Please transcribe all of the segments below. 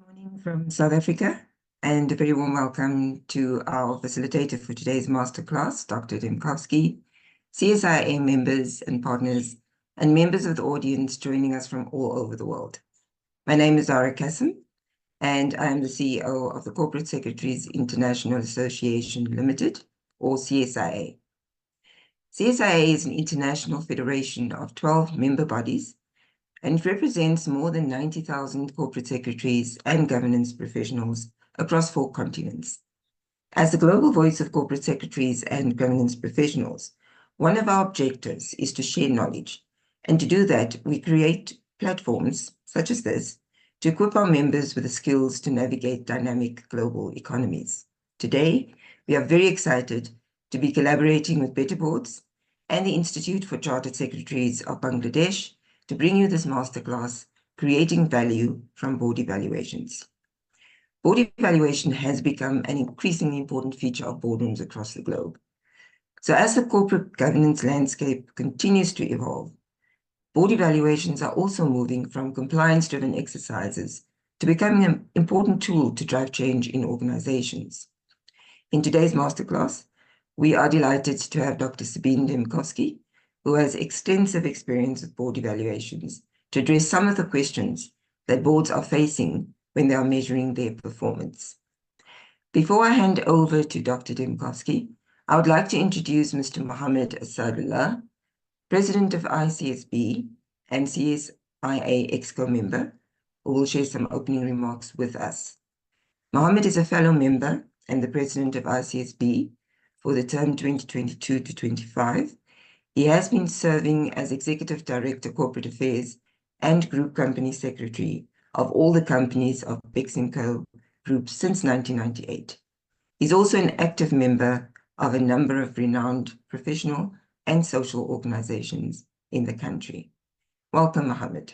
Morning from South Africa, and a very warm welcome to our facilitator for today's masterclass, Dr. Dembkowski, CSIA members and partners, and members of the audience joining us from all over the world. My name is Zara Kassim, and I am the CEO of the Corporate Secretaries International Association Limited, or CSIA. CSIA is an international federation of 12 member bodies, and it represents more than 90,000 corporate secretaries and governance professionals across 4 continents. As the global voice of corporate secretaries and governance professionals, one of our objectives is to share knowledge, and to do that, we create platforms such as this to equip our members with the skills to navigate dynamic global economies. Today, we are very excited to be collaborating with Better Boards and the Institute for Chartered Secretaries of Bangladesh to bring you this masterclass, Creating Value from Board Evaluations. Board evaluation has become an increasingly important feature of boardrooms across the globe. So as the corporate governance landscape continues to evolve, board evaluations are also moving from compliance-driven exercises to becoming an important tool to drive change in organizations. In today's masterclass, we are delighted to have Dr. Sabine Dembkowski, who has extensive experience with board evaluations, to address some of the questions that boards are facing when they are measuring their performance. Before I hand over to Dr. Dembkowski, I would like to introduce Mr. Mohammed Asadullah, President of ICSB and CSIA Exco member, who will share some opening remarks with us. Mohammed is a fellow member and the President of ICSB for the term 2022 to 25. He has been serving as Executive Director, Corporate Affairs and Group Company Secretary of all the companies of Beximco Group since 1998. He's also an active member of a number of renowned professional and social organizations in the country. Welcome, Mohammed.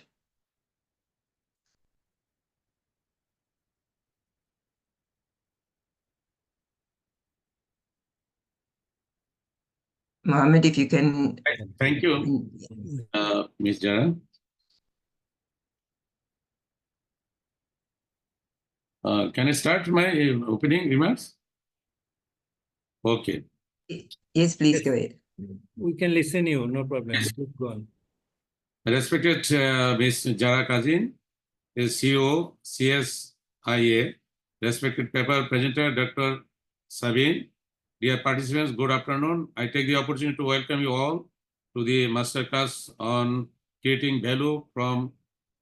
Mohammed, if you can... Thank you, Ms. Jara. Can I start my opening remarks? Okay. Yes, please go ahead. We can listen you, no problem. Please go on. Respected Ms. Jara Kazin, CEO, CSIA, respected paper presenter, Dr. Sabine, dear participants, good afternoon. I take the opportunity to welcome you all to the masterclass on creating value from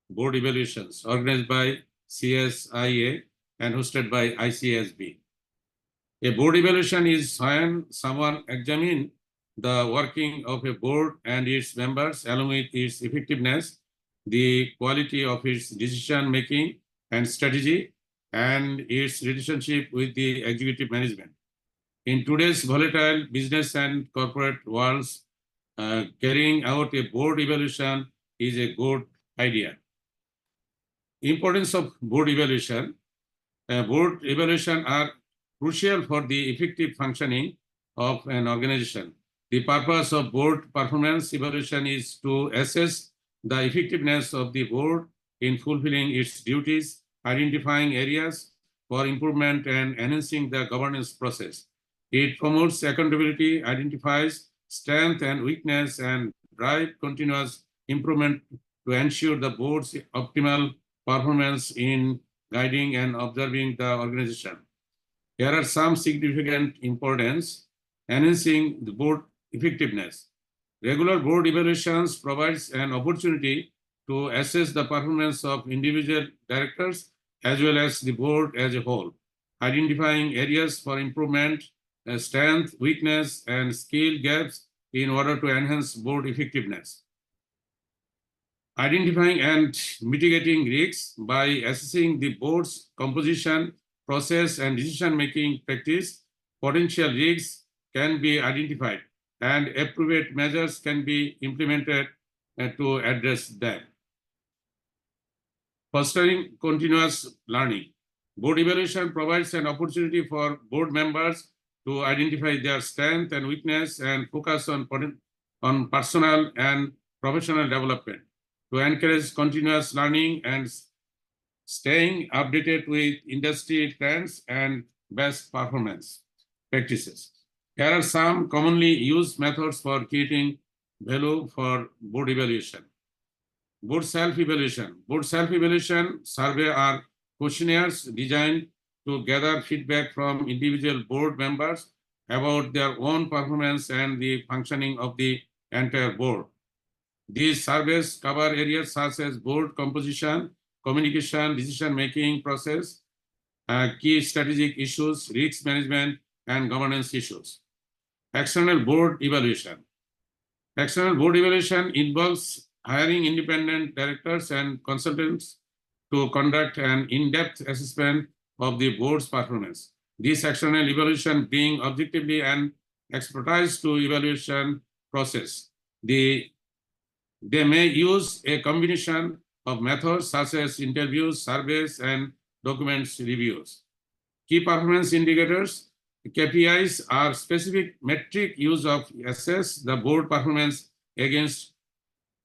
board evaluations organized by CSIA and hosted by ICSB. A board evaluation is when someone examines the working of a board and its members along with its effectiveness, the quality of its decision-making and strategy, and its relationship with the executive management. In today's volatile business and corporate worlds, carrying out a board evaluation is a good idea. Importance of board evaluation. Board evaluation are crucial for the effective functioning of an organization. The purpose of board performance evaluation is to assess the effectiveness of the board in fulfilling its duties, identifying areas for improvement, and enhancing the governance process. It promotes accountability, identifies strength and weakness, and drives continuous improvement to ensure the board's optimal performance in guiding and observing the organization. Here are some significant importance: enhancing the board effectiveness. Regular board evaluations provides an opportunity to assess the performance of individual directors as well as the board as a whole, identifying areas for improvement, strength, weakness, and skill gaps in order to enhance board effectiveness. Identifying and mitigating risks by assessing the board's composition, process, and decision-making practice. Potential risks can be identified and appropriate measures can be implemented to address them. Fostering continuous learning. Board evaluation provides an opportunity for board members to identify their strength and weakness and focus on personal and professional development, to encourage continuous learning and staying updated with industry trends and best performance practices. Here are some commonly used methods for creating value for board evaluation. Board self-evaluation. Board self-evaluation survey are questionnaires designed to gather feedback from individual board members about their own performance and the functioning of the entire board. These surveys cover areas such as board composition, communication, decision-making process, key strategic issues, risk management, and governance issues. External board evaluation. External board evaluation involves hiring independent directors and consultants to conduct an in-depth assessment of the board's performance. This external evaluation brings objectively and expertise to evaluation process. They may use a combination of methods such as interviews, surveys, and documents reviews. Key performance indicators, KPIs, are specific metric used to assess the board performance against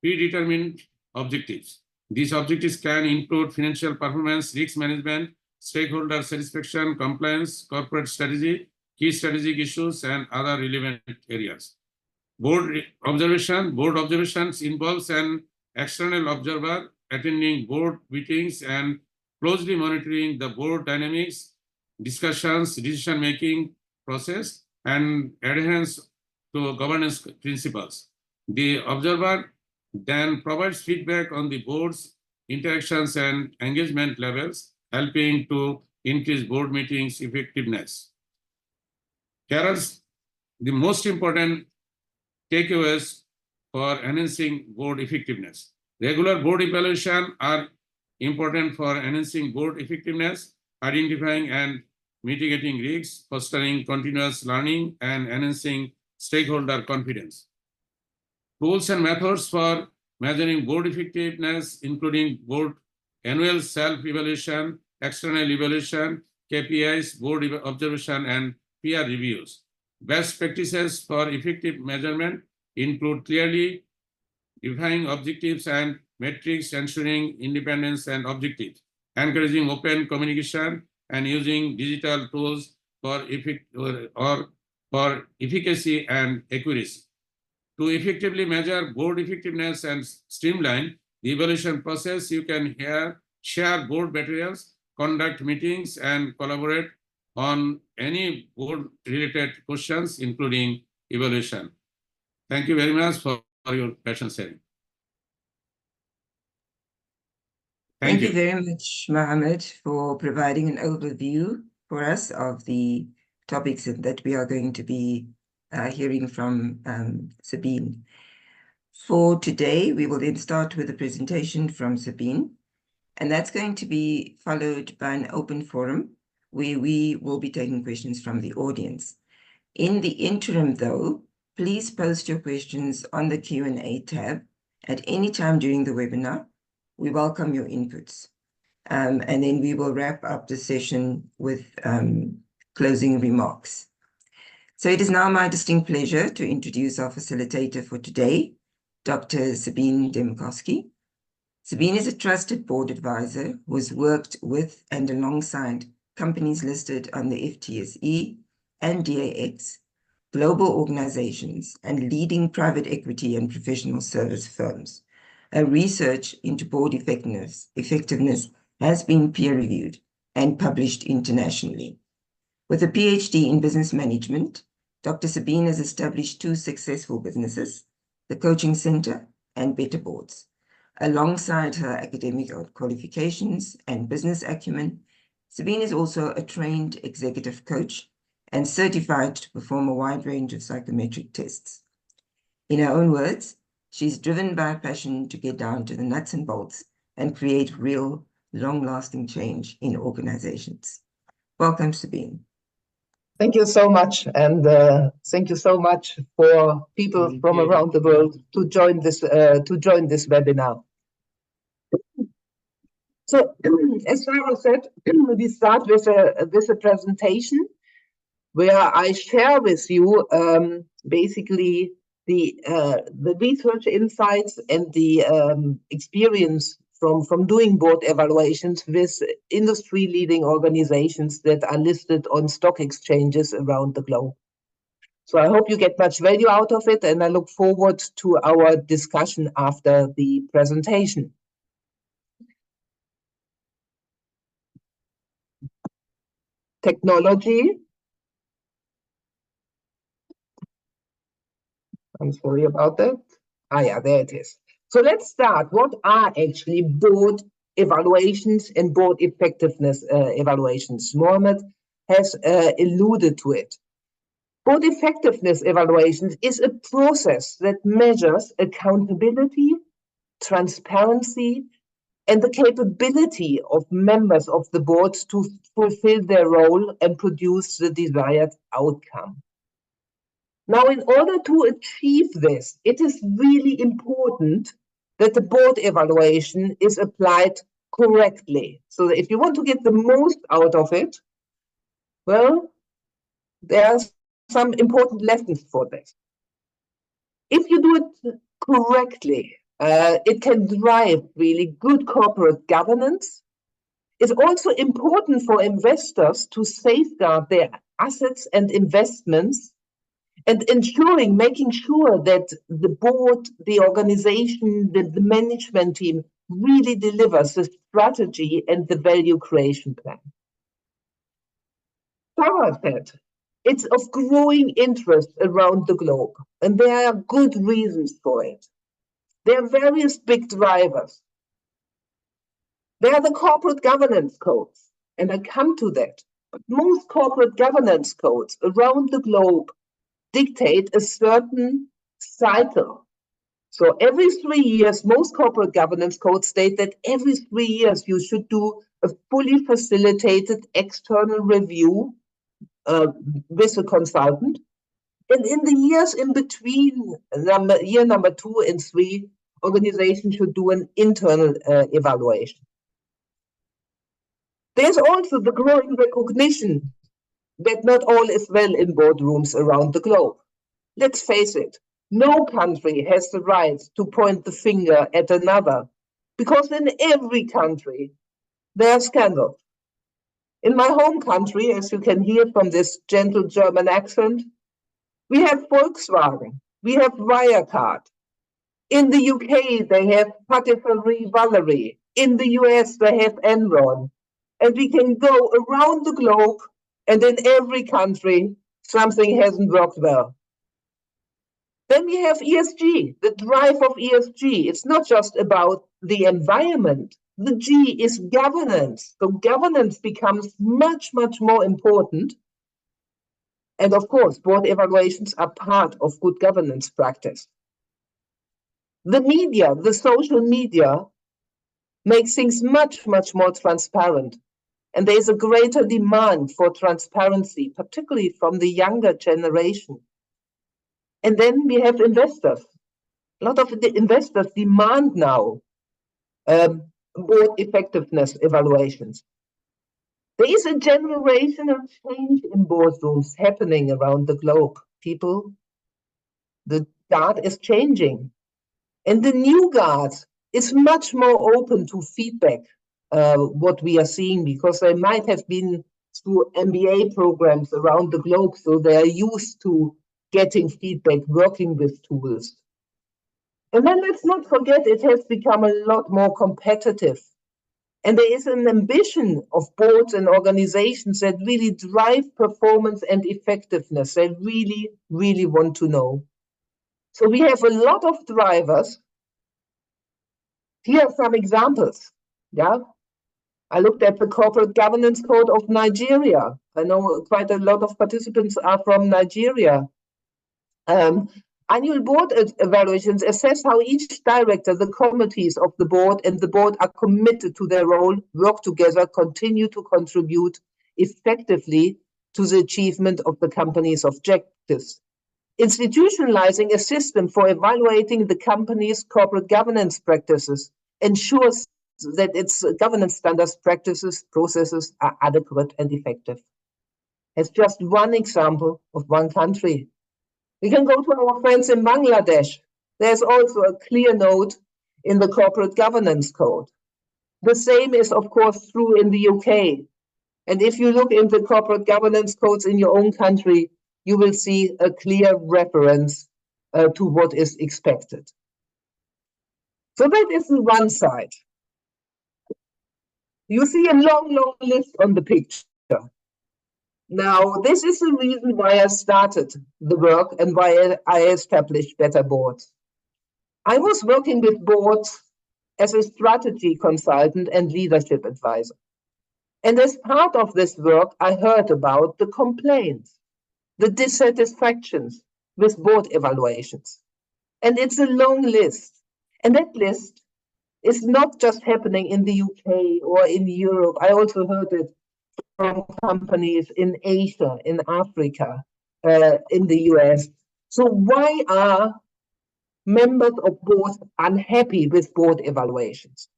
predetermined objectives. These objectives can include financial performance, risk management, stakeholder satisfaction, compliance, corporate strategy, key strategic issues, and other relevant areas. Board observations involves an external observer attending board meetings and closely monitoring the board dynamics, discussions, decision-making process, and adherence to governance principles. The observer then provides feedback on the board's interactions and engagement levels, helping to increase board meetings effectiveness. Here are the most important takeaways for enhancing board effectiveness. Regular board evaluation are important for enhancing board effectiveness, identifying and mitigating risks, fostering continuous learning, and enhancing stakeholder confidence. Tools and methods for measuring board effectiveness, including board annual self-evaluation, external evaluation, KPIs, board observation, and peer reviews. Best practices for effective measurement include clearly defining objectives and metrics, ensuring independence and objectives, encouraging open communication, and using digital tools for efficacy and accuracy. To effectively measure board effectiveness and streamline the evaluation process, you can share board materials, conduct meetings, and collaborate on any board-related questions, including evaluation. Thank you very much for your patient sharing. Thank you very much, Mohammed, for providing an overview for us of the topics that we are going to be hearing from Sabine. For today, we will then start with a presentation from Sabine, and that's going to be followed by an open forum where we will be taking questions from the audience. In the interim, though, please post your questions on the Q&A tab at any time during the webinar. We welcome your inputs. And then we will wrap up the session with closing remarks. So it is now my distinct pleasure to introduce our facilitator for today, Dr. Sabine Dembkowski. Sabine is a trusted board advisor who has worked with and alongside companies listed on the FTSE and DAX, global organizations, and leading private equity and professional service firms. Her research into board effectiveness has been peer-reviewed and published internationally. With a PhD in business management, Dr. Sabine has established 2 successful businesses, the Coaching Center and Better Boards. Alongside her academic qualifications and business acumen, Sabine is also a trained executive coach and certified to perform a wide range of psychometric tests. In her own words, she's driven by a passion to get down to the nuts and bolts and create real, long-lasting change in organizations. Welcome, Sabine. Thank you so much, and thank you so much for people from around the world to join this webinar. So, as Sarah said, we start with a presentation where I share with you basically the research insights and the experience from doing board evaluations with industry-leading organizations that are listed on stock exchanges around the globe. So I hope you get much value out of it, and I look forward to our discussion after the presentation. Technology. I'm sorry about that. Ah, yeah, there it is. So let's start. What are actually board evaluations and board effectiveness evaluations? Mohammed has alluded to it. Board effectiveness evaluations is a process that measures accountability, transparency, and the capability of members of the board to fulfill their role and produce the desired outcome. Now, in order to achieve this, it is really important that the board evaluation is applied correctly. So that if you want to get the most out of it, well, there are some important lessons for this. If you do it correctly, it can drive really good corporate governance. It's also important for investors to safeguard their assets and investments, and making sure that the board, the organization, the management team really delivers the strategy and the value creation plan. Sarah said, it's of growing interest around the globe, and there are good reasons for it. There are various big drivers. There are the corporate governance codes, and I come to that. But most corporate governance codes around the globe dictate a certain cycle. So every 3 years, most corporate governance codes state that every 3 years you should do a fully facilitated external review with a consultant. And in the years in between year number 2 and 3, organizations should do an internal evaluation. There's also the growing recognition that not all is well in boardrooms around the globe. Let's face it, no country has the right to point the finger at another, because in every country there are scandals. In my home country, as you can hear from this gentle German accent, we have Volkswagen, we have Wirecard. In the UK, they have Patisserie Valerie. In the US, they have Enron. And we can go around the globe, and in every country, something hasn't worked well. Then we have ESG, the drive of ESG. It's not just about the environment. The G is governance. So governance becomes much, much more important. And of course, board evaluations are part of good governance practice. The media, the social media, makes things much, much more transparent. And there is a greater demand for transparency, particularly from the younger generation. And then we have investors. A lot of the investors demand now board effectiveness evaluations. There is a generational change in boardrooms happening around the globe. People, the guard is changing. And the new guard is much more open to feedback, what we are seeing, because they might have been through MBA programs around the globe, so they are used to getting feedback, working with tools. And then let's not forget, it has become a lot more competitive. And there is an ambition of boards and organizations that really drive performance and effectiveness. They really, really want to know. So we have a lot of drivers. Here are some examples. Yeah, I looked at the Corporate Governance Code of Nigeria. I know quite a lot of participants are from Nigeria. Annual board evaluations assess how each director, the committees of the board, and the board are committed to their role, work together, continue to contribute effectively to the achievement of the company's objectives. Institutionalizing a system for evaluating the company's corporate governance practices ensures that its governance standards, practices, processes are adequate and effective. It's just one example of one country. We can go to our friends in Bangladesh. There's also a clear note in the Corporate Governance Code. The same is, of course, true in the UK. And if you look into corporate governance codes in your own country, you will see a clear reference to what is expected. So that is the one side. You see a long, long list on the picture. Now, this is the reason why I started the work and why I established Better Boards. I was working with boards as a strategy consultant and leadership advisor. And as part of this work, I heard about the complaints, the dissatisfactions with board evaluations. And it's a long list. And that list is not just happening in the UK or in Europe. I also heard it from companies in Asia, in Africa, in the US. So why are members of boards unhappy with board evaluations?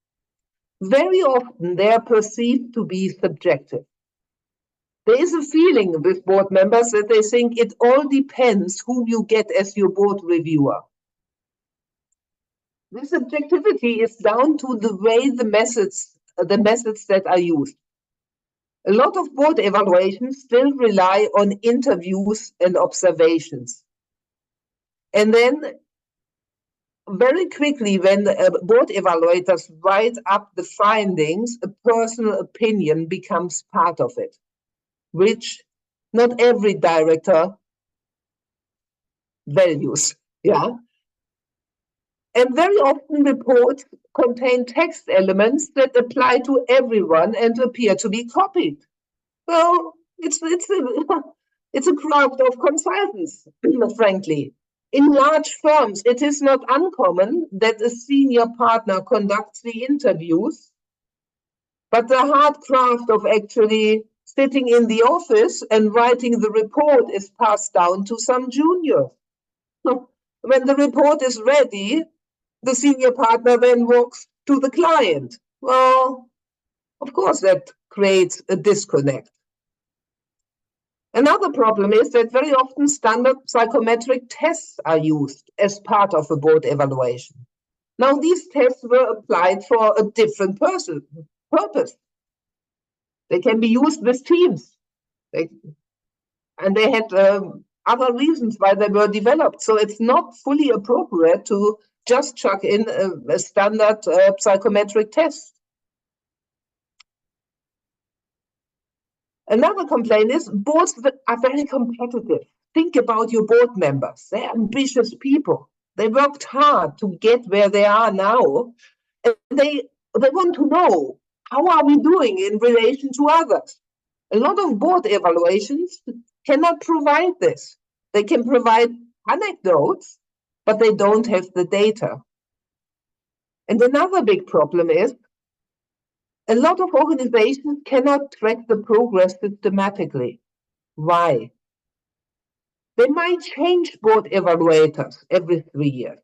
Very often they are perceived to be subjective. There is a feeling with board members that they think it all depends who you get as your board reviewer. This subjectivity is down to the way the methods that are used. A lot of board evaluations still rely on interviews and observations. And then very quickly, when board evaluators write up the findings, a personal opinion becomes part of it, which not every director values. Yeah. And very often reports contain text elements that apply to everyone and appear to be copied. Well, it's a crowd of consultants, frankly. In large firms, it is not uncommon that a senior partner conducts the interviews, but the hard craft of actually sitting in the office and writing the report is passed down to some junior. When the report is ready, the senior partner then walks to the client. Well, of course, that creates a disconnect. Another problem is that very often standard psychometric tests are used as part of a board evaluation. Now, these tests were applied for a different purpose. They can be used with teams. And they had other reasons why they were developed. So it's not fully appropriate to just chuck in a standard psychometric test. Another complaint is boards are very competitive. Think about your board members. They're ambitious people. They worked hard to get where they are now. And they want to know, how are we doing in relation to others? A lot of board evaluations cannot provide this. They can provide anecdotes, but they don't have the data. And another big problem is a lot of organizations cannot track the progress systematically. Why? They might change board evaluators every 3 years.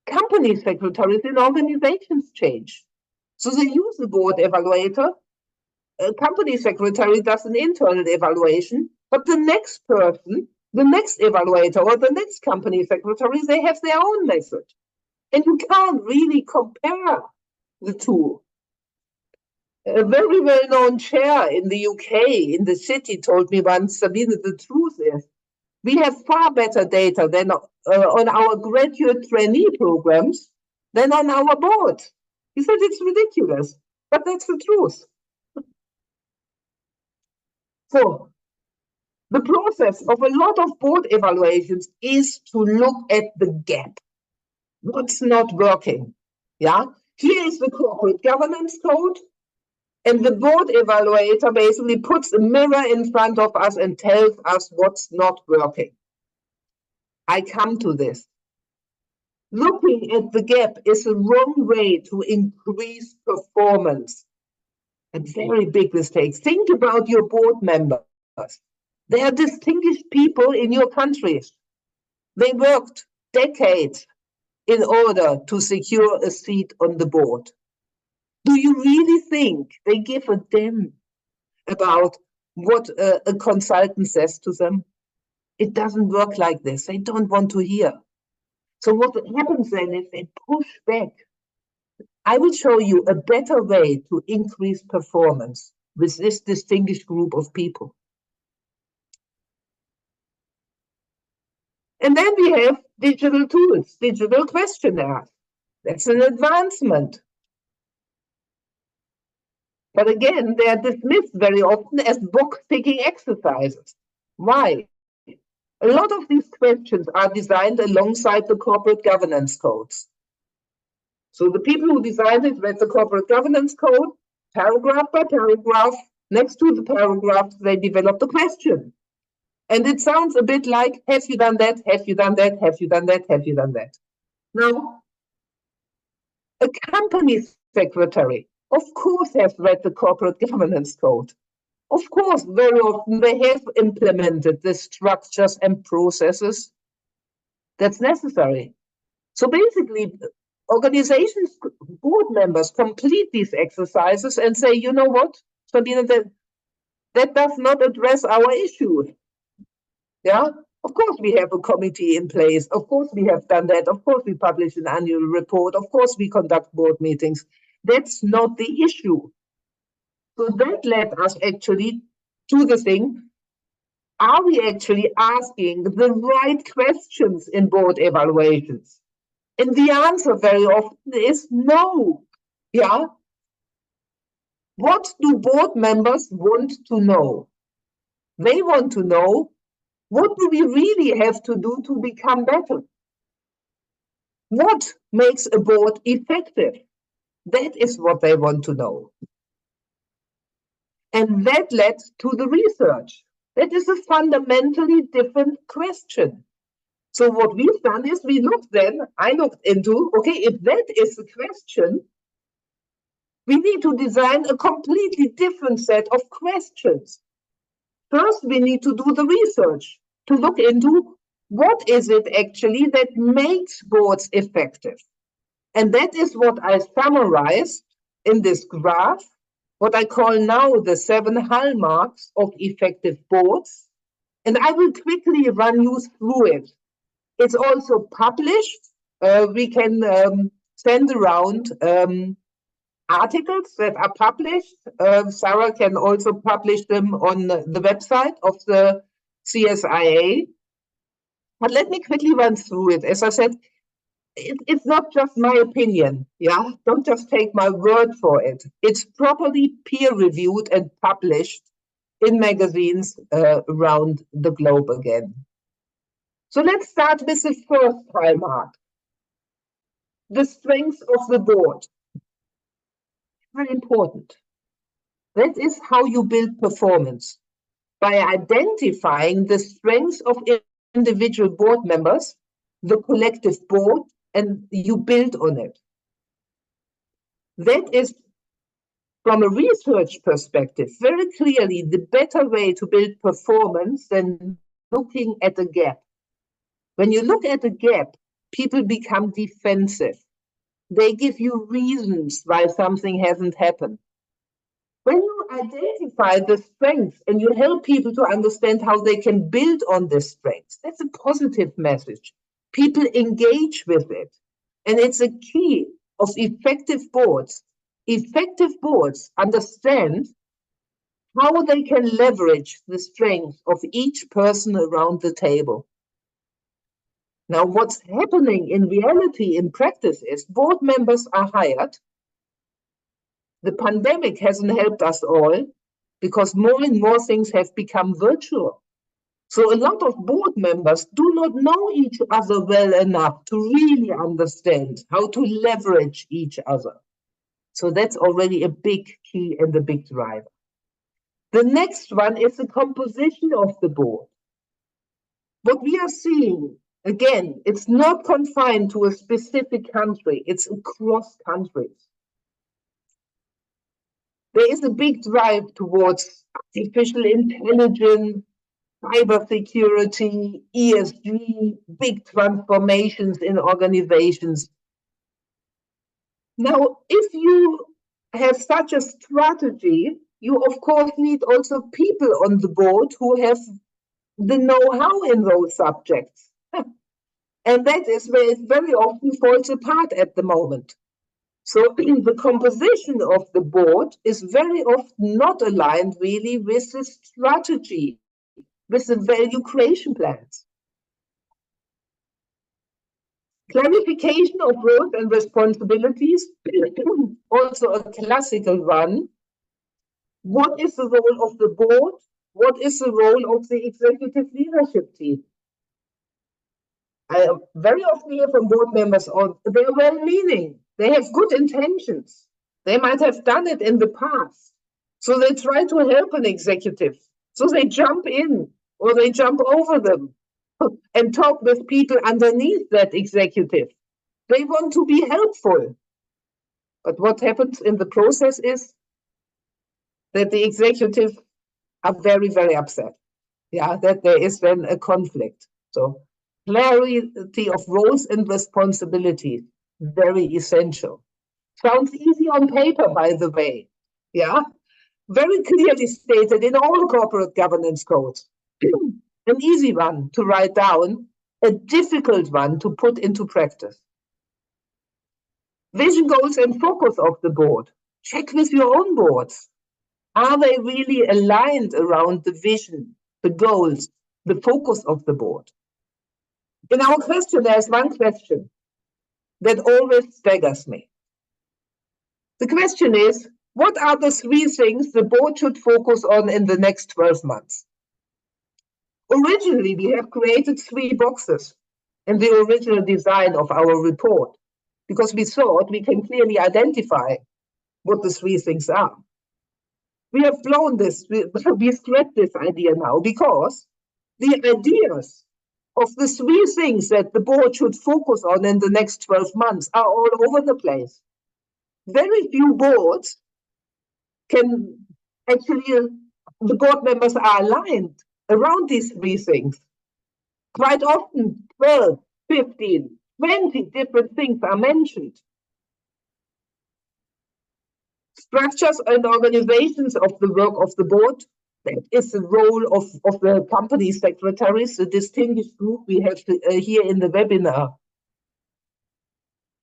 Company secretaries in organizations change. So they use the board evaluator. A company secretary does an internal evaluation, but the next person, the next evaluator or the next company secretary, they have their own method. And you can't really compare the two. A very well-known chair in the UK, in the city, told me once, Sabine, the truth is, we have far better data than on our graduate trainee programs than on our board. He said it's ridiculous, but that's the truth. So the process of a lot of board evaluations is to look at the gap. What's not working? Yeah. Here is the corporate governance code. And the board evaluator basically puts a mirror in front of us and tells us what's not working. I come to this. Looking at the gap is a wrong way to increase performance. A very big mistake. Think about your board members. They are distinguished people in your countries. They worked decades in order to secure a seat on the board. Do you really think they give a damn about what a consultant says to them? It doesn't work like this. They don't want to hear. So what happens then is they push back. I will show you a better way to increase performance with this distinguished group of people. And then we have digital tools, digital questionnaires. That's an advancement. But again, they are dismissed very often as box-ticking exercises. Why? A lot of these questions are designed alongside the corporate governance codes. So the people who designed it read the corporate governance code, paragraph by paragraph. Next to the paragraph, they developed a question. And it sounds a bit like, have you done that? Have you done that? Have you done that? Have you done that? Now, a company secretary, of course, has read the corporate governance code. Of course, very often they have implemented the structures and processes that's necessary. So basically, organizations, board members complete these exercises and say, you know what, Sabine, that does not address our issue. Yeah, of course we have a committee in place. Of course we have done that. Of course we publish an annual report. Of course we conduct board meetings. That's not the issue. So that led us actually to the thing, are we actually asking the right questions in board evaluations? And the answer very often is no. Yeah. What do board members want to know? They want to know, what do we really have to do to become better? What makes a board effective? That is what they want to know. And that led to the research. That is a fundamentally different question. So what we've done is I looked into, okay, if that is the question, we need to design a completely different set of questions. First, we need to do the research to look into what is it actually that makes boards effective. And that is what I summarized in this graph, what I call now the 7 hallmarks of effective boards. And I will quickly run you through it. It's also published. We can send around articles that are published. Sarah can also publish them on the website of the CSIA. But let me quickly run through it. As I said, it's not just my opinion. Yeah, don't just take my word for it. It's properly peer-reviewed and published in magazines around the globe again. So let's start with the first hallmark, the strengths of the board. Very important. That is how you build performance, by identifying the strengths of individual board members, the collective board, and you build on it. That is, from a research perspective, very clearly the better way to build performance than looking at a gap. When you look at a gap, people become defensive. They give you reasons why something hasn't happened. When you identify the strengths and you help people to understand how they can build on this strengths, that's a positive message. People engage with it. And it's a key of effective boards. Effective boards understand how they can leverage the strengths of each person around the table. Now, what's happening in reality, in practice, is board members are hired. The pandemic hasn't helped us all because more and more things have become virtual. So a lot of board members do not know each other well enough to really understand how to leverage each other. So that's already a big key and a big driver. The next one is the composition of the board. What we are seeing, again, it's not confined to a specific country, it's across countries. There is a big drive towards artificial intelligence, cybersecurity, ESG, big transformations in organizations. Now, if you have such a strategy, you of course need also people on the board who have the know-how in those subjects. And that is where it very often falls apart at the moment. So the composition of the board is very often not aligned really with the strategy, with the value creation plans. Clarification of roles and responsibilities, also a classical one. What is the role of the board? What is the role of the executive leadership team? I very often hear from board members, they're well-meaning, they have good intentions, they might have done it in the past. So they try to help an executive. So they jump in or they jump over them and talk with people underneath that executive. They want to be helpful. But what happens in the process is that the executive are very, very upset. Yeah, that there is then a conflict. So clarity of roles and responsibilities, very essential. Sounds easy on paper, by the way. Yeah, very clearly stated in all corporate governance codes. An easy one to write down, a difficult one to put into practice. Vision, goals, and focus of the board. Check with your own boards. Are they really aligned around the vision, the goals, the focus of the board? In our question, there's one question that always staggers me. The question is, what are the 3 things the board should focus on in the next 12 months? Originally, we have created 3 boxes in the original design of our report because we thought we can clearly identify what the 3 things are. We have blown this, we scrapped this idea now because the ideas of the 3 things that the board should focus on in the next 12 months are all over the place. Very few boards can actually, the board members are aligned around these 3 things. Quite often, 12, 15, 20 different things are mentioned. Structures and organizations of the work of the board, that is the role of the company secretaries, the distinguished group we have here in the webinar.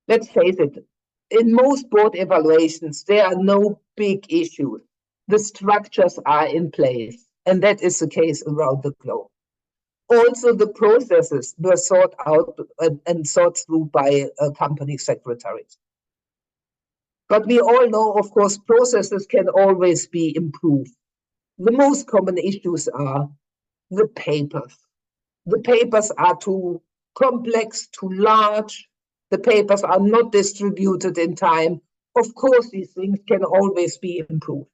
Let's face it, in most board evaluations, there are no big issues. The structures are in place, and that is the case around the globe. Also, the processes were sought out and thought through by company secretaries. But we all know, of course, processes can always be improved. The most common issues are the papers. The papers are too complex, too large. The papers are not distributed in time. Of course, these things can always be improved.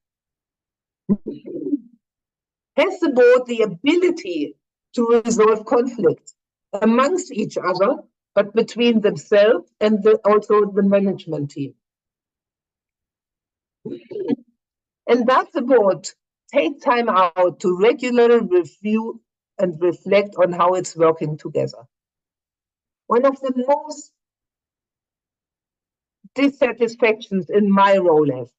Has the board the ability to resolve conflicts amongst each other, but between themselves and also the management team? And does the board take time out to regularly review and reflect on how it's working together? One of the most dissatisfactions in my role is,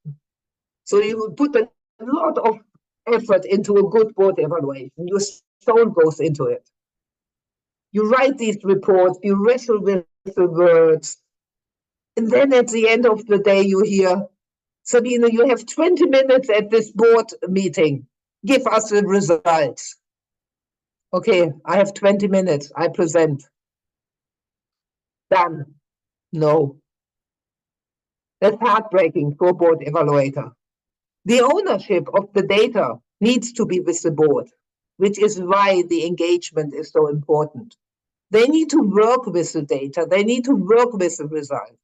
so you put a lot of effort into a good board evaluation, your soul goes into it. You write these reports, you wrestle with the words, and then at the end of the day you hear, Sabine, you have 20 minutes at this board meeting. Give us the results. Okay, I have 20 minutes. I present. Done. No. That's heartbreaking for a board evaluator. The ownership of the data needs to be with the board, which is why the engagement is so important. They need to work with the data. They need to work with the result.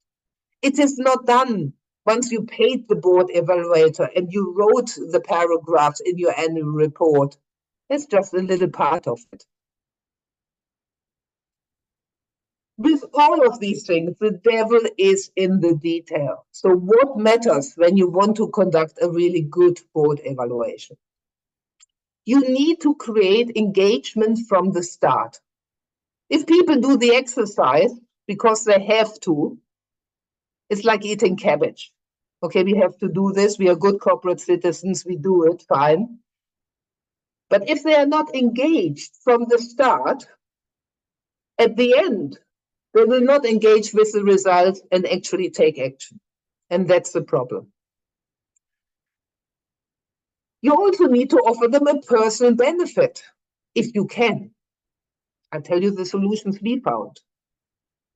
It is not done once you paid the board evaluator and you wrote the paragraphs in your annual report. That's just a little part of it. With all of these things, the devil is in the detail. So what matters when you want to conduct a really good board evaluation? You need to create engagement from the start. If people do the exercise because they have to, it's like eating cabbage. Okay, we have to do this. We are good corporate citizens. We do it, fine. But if they are not engaged from the start, at the end, they will not engage with the results and actually take action. And that's the problem. You also need to offer them a personal benefit, if you can. I tell you the solutions we found.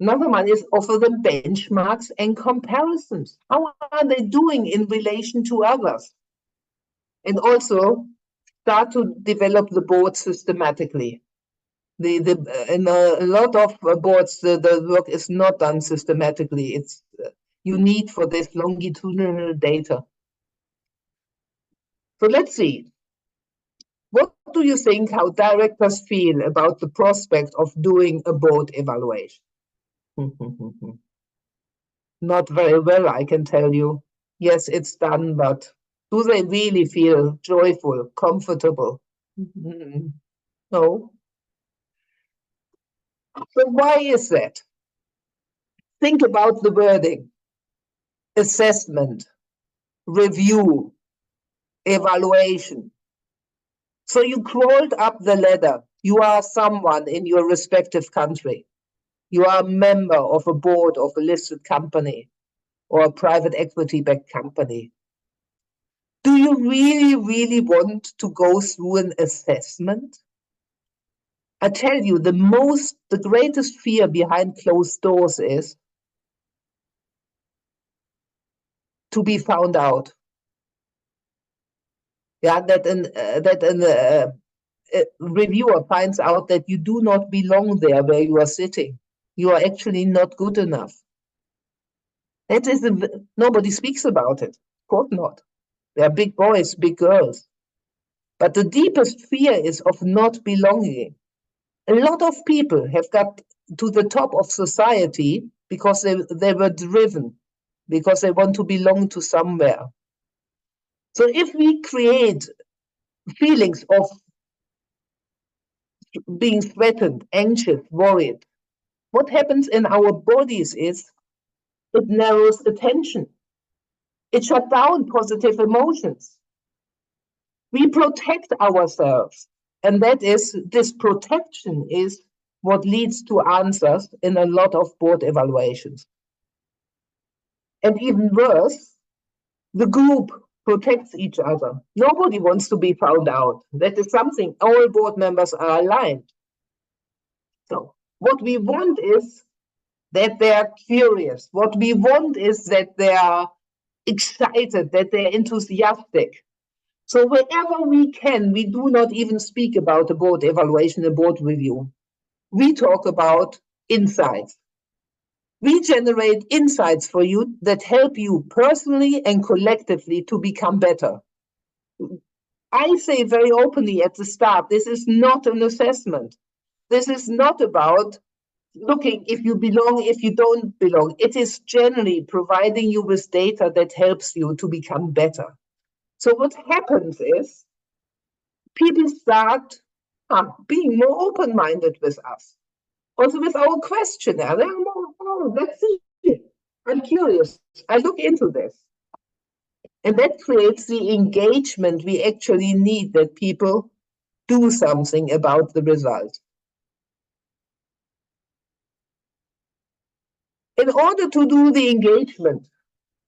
Another one is offer them benchmarks and comparisons. How are they doing in relation to others? And also start to develop the board systematically. In a lot of boards, the work is not done systematically. It's you need for this longitudinal data. So let's see. What do you think how directors feel about the prospect of doing a board evaluation? Not very well, I can tell you. Yes, it's done, but do they really feel joyful, comfortable? No. So why is that? Think about the wording: assessment, review, evaluation. So you crawled up the ladder. You are someone in your respective country. You are a member of a board of a listed company or a private equity-backed company. Do you really, really want to go through an assessment? I tell you, the greatest fear behind closed doors is to be found out. Yeah, that a reviewer finds out that you do not belong there where you are sitting. You are actually not good enough. That is nobody speaks about it. Of course not. There are big boys, big girls. But the deepest fear is of not belonging. A lot of people have got to the top of society because they were driven, because they want to belong to somewhere. So if we create feelings of being threatened, anxious, worried, what happens in our bodies is it narrows attention. It shuts down positive emotions. We protect ourselves. And this protection is what leads to answers in a lot of board evaluations. And even worse, the group protects each other. Nobody wants to be found out. That is something all board members are aligned. So what we want is that they are curious. What we want is that they are excited, that they're enthusiastic. So wherever we can, we do not even speak about a board evaluation, a board review. We talk about insights. We generate insights for you that help you personally and collectively to become better. I say very openly at the start, this is not an assessment. This is not about looking if you belong, if you don't belong. It is generally providing you with data that helps you to become better. So what happens is people start being more open-minded with us. Also with our questionnaire. They're more, oh, let's see. I'm curious. I look into this. And that creates the engagement we actually need, that people do something about the result. In order to do the engagement,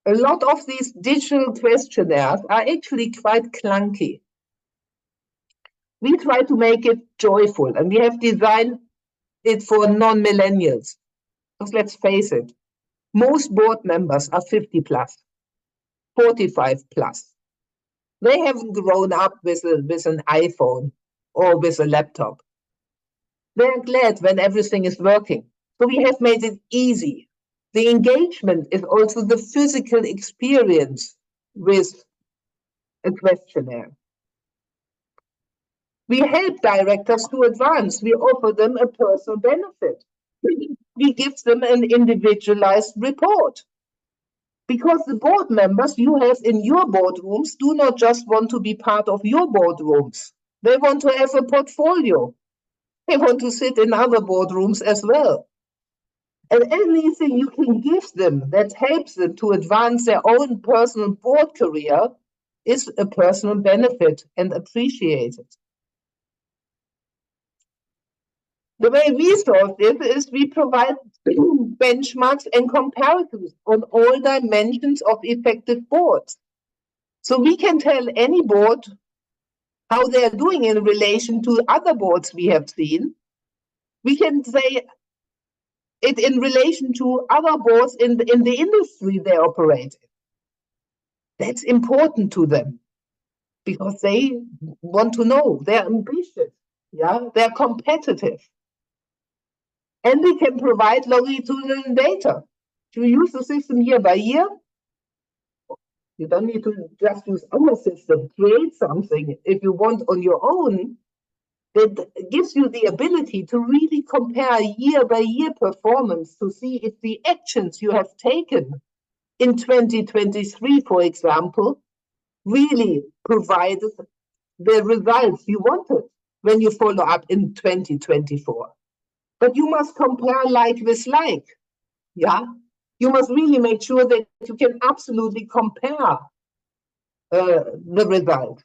a lot of these digital questionnaires are actually quite clunky. We try to make it joyful, and we have designed it for non-millennials. Because let's face it, most board members are 50 plus, 45 plus. They haven't grown up with an iPhone or with a laptop. They're glad when everything is working. So we have made it easy. The engagement is also the physical experience with a questionnaire. We help directors to advance. We offer them a personal benefit. We give them an individualized report. Because the board members you have in your boardrooms do not just want to be part of your boardrooms. They want to have a portfolio. They want to sit in other boardrooms as well. And anything you can give them that helps them to advance their own personal board career is a personal benefit and appreciated. The way we solve this is we provide benchmarks and comparisons on all dimensions of effective boards. So we can tell any board how they are doing in relation to other boards we have seen. We can say it in relation to other boards in the industry they operate in. That's important to them because they want to know, they're ambitious, yeah, they're competitive. And we can provide longitudinal data. To use the system year by year, you don't need to just use our system, create something if you want on your own. That gives you the ability to really compare year by year performance to see if the actions you have taken in 2023, for example, really provided the results you wanted when you follow up in 2024. But you must compare like with like, yeah? You must really make sure that you can absolutely compare the result.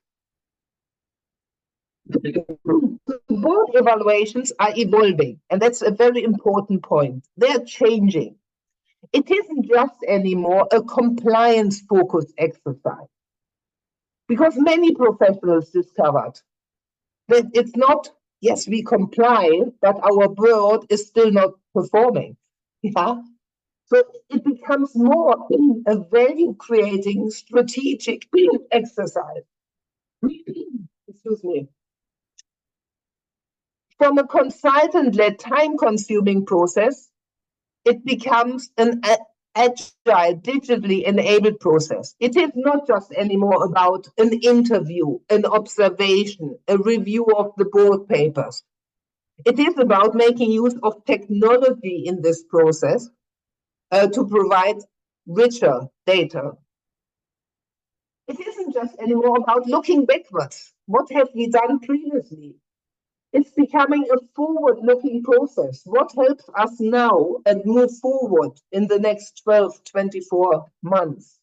Board evaluations are evolving, and that's a very important point. They're changing. It isn't just anymore a compliance-focused exercise, because many professionals discovered that it's not, yes, we comply, but our board is still not performing. Yeah? So it becomes more a value-creating strategic exercise. Excuse me. From a consultant-led time-consuming process, it becomes an agile, digitally enabled process. It is not just anymore about an interview, an observation, a review of the board papers. It is about making use of technology in this process to provide richer data. It isn't just anymore about looking backwards. What have we done previously? It's becoming a forward-looking process. What helps us now and move forward in the next 12, 24 months?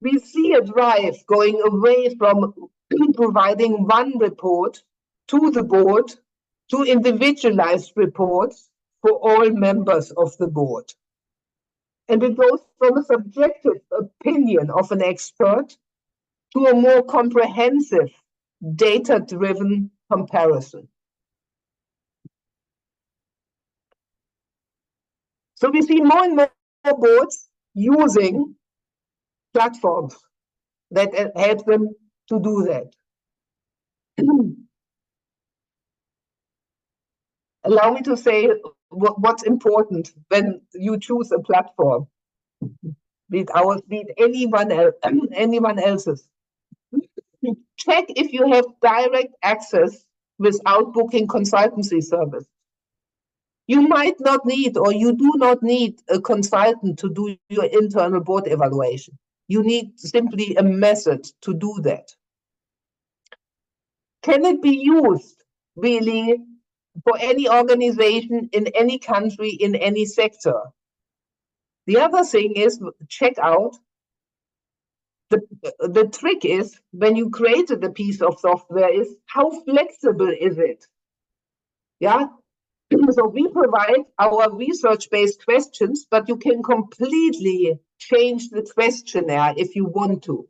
We see a drive going away from providing one report to the board to individualized reports for all members of the board. And it goes from a subjective opinion of an expert to a more comprehensive data-driven comparison. So we see more and more boards using platforms that help them to do that. Allow me to say what's important when you choose a platform, be it ours, be it anyone else's. Check if you have direct access without booking consultancy service. You might not need, or you do not need, a consultant to do your internal board evaluation. You need simply a method to do that. Can it be used really for any organization in any country, in any sector? The other thing is, check out, the trick is, when you created a piece of software, is how flexible is it? Yeah. So we provide our research-based questions, but you can completely change the questionnaire if you want to.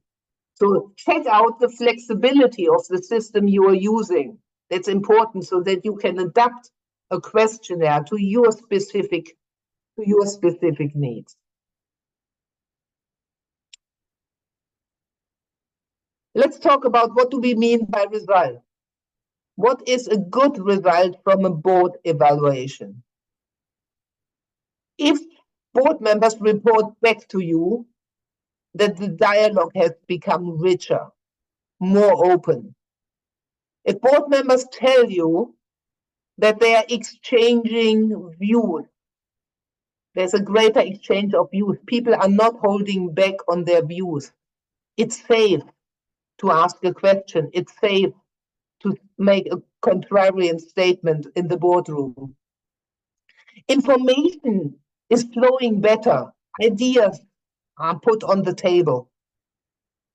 So check out the flexibility of the system you are using. That's important so that you can adapt a questionnaire to your specific needs. Let's talk about what do we mean by result. What is a good result from a board evaluation? If board members report back to you that the dialogue has become richer, more open. If board members tell you that they are exchanging views, there's a greater exchange of views. People are not holding back on their views. It's safe to ask a question. It's safe to make a contrarian statement in the boardroom. Information is flowing better. Ideas are put on the table.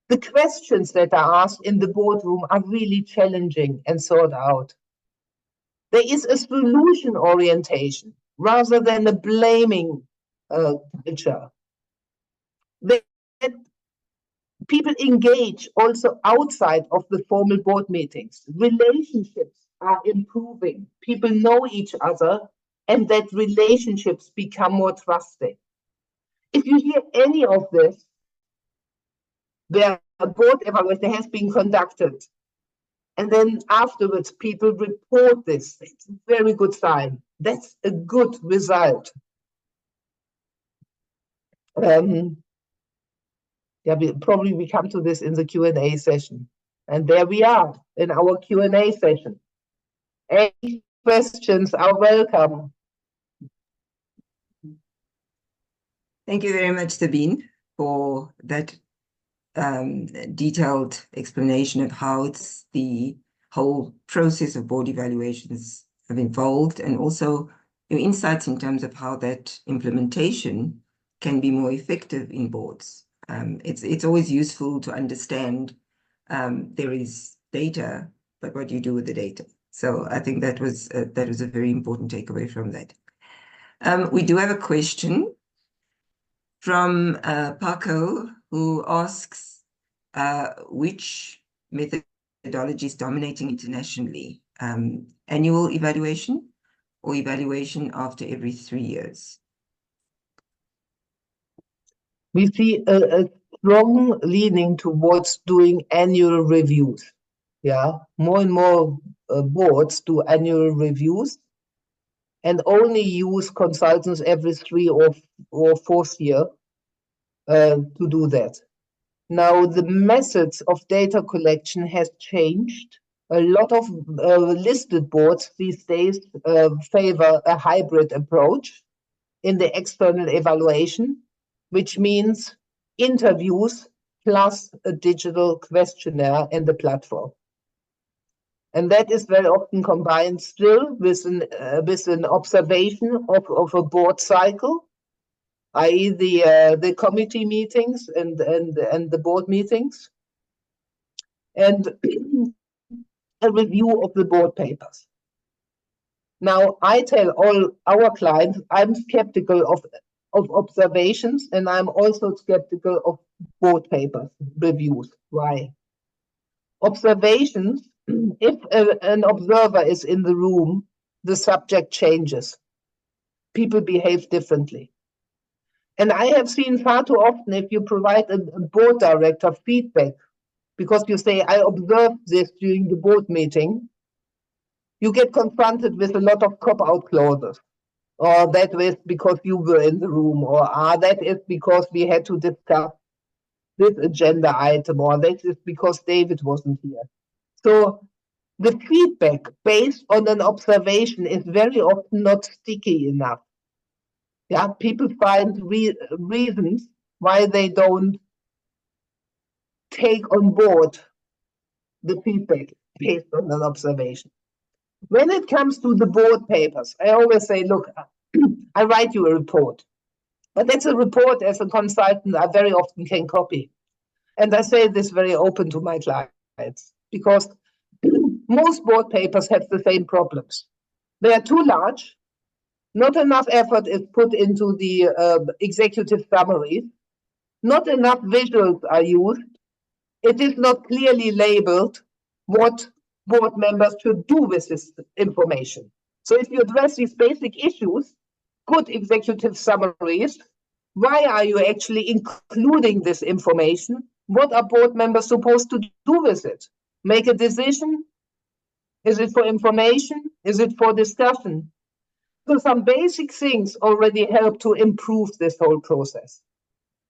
The questions that are asked in the boardroom are really challenging and thought out. There is a solution orientation rather than a blaming culture. That people engage also outside of the formal board meetings. Relationships are improving. People know each other, and that relationships become more trusting. If you hear any of this, where a board evaluation has been conducted, and then afterwards people report this, it's a very good sign. That's a good result. Yeah, we come to this in the Q&A session. And there we are in our Q&A session. Any questions are welcome. Thank you very much, Sabine, for that detailed explanation of how the whole process of board evaluations have evolved, and also your insights in terms of how that implementation can be more effective in boards. It's always useful to understand there is data, but what do you do with the data? So I think that was a very important takeaway from that. We do have a question from Paco, who asks which methodology is dominating internationally, annual evaluation or evaluation after every 3 years? We see a strong leaning towards doing annual reviews. Yeah, more and more boards do annual reviews and only use consultants every 3 or 4th year to do that. Now, the methods of data collection has changed. A lot of listed boards these days favor a hybrid approach in the external evaluation, which means interviews plus a digital questionnaire and the platform. And that is very often combined still with an observation of a board cycle, i.e. the committee meetings and the board meetings, and a review of the board papers. Now, I tell all our clients I'm skeptical of observations, and I'm also skeptical of board papers reviews. Why? Observations, if an observer is in the room, the subject changes. People behave differently. And I have seen far too often, if you provide a board director feedback, because you say, I observed this during the board meeting, you get confronted with a lot of cop-out clauses. Or that is because you were in the room, or that is because we had to discuss this agenda item, or that is because David wasn't here. So the feedback based on an observation is very often not sticky enough. Yeah, people find reasons why they don't take on board the feedback based on an observation. When it comes to the board papers, I always say, look, I write you a report, but that's a report as a consultant I very often can copy. And I say this very open to my clients, because most board papers have the same problems. They are too large, not enough effort is put into the executive summaries, not enough visuals are used, it is not clearly labeled what board members should do with this information. So if you address these basic issues, good executive summaries, why are you actually including this information? What are board members supposed to do with it? Make a decision? Is it for information? Is it for discussion? So some basic things already help to improve this whole process.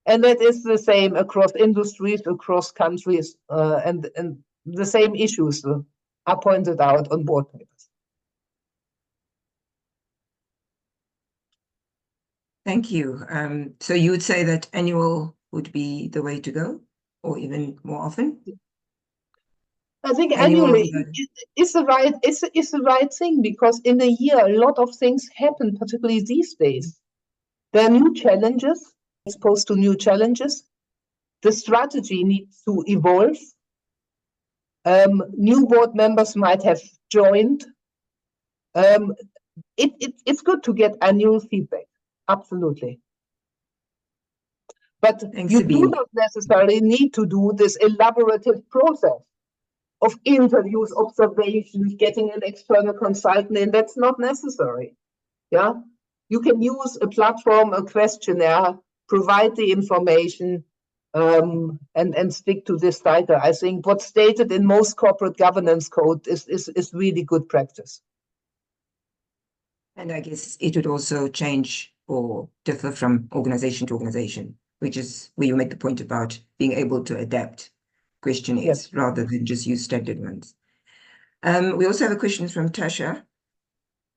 And that is the same across industries, across countries, and the same issues are pointed out on board papers. Thank you. So you would say that annual would be the way to go, or even more often? I think annually is the right thing, because in a year a lot of things happen, particularly these days. There are new challenges, exposed to new challenges. The strategy needs to evolve. New board members might have joined. It's good to get annual feedback, absolutely. But Thanks, you do Sabine. not necessarily need to do this elaborative process of interviews, observations, getting an external consultant in. That's not necessary. Yeah, you can use a platform, a questionnaire, provide the information, and stick to this title. I think what's stated in most corporate governance code is really good practice. And I guess it would also change or differ from organization to organization, which is where you make the point about being able to adapt questionnaires rather than just use standard ones. We also have a question from Tasha.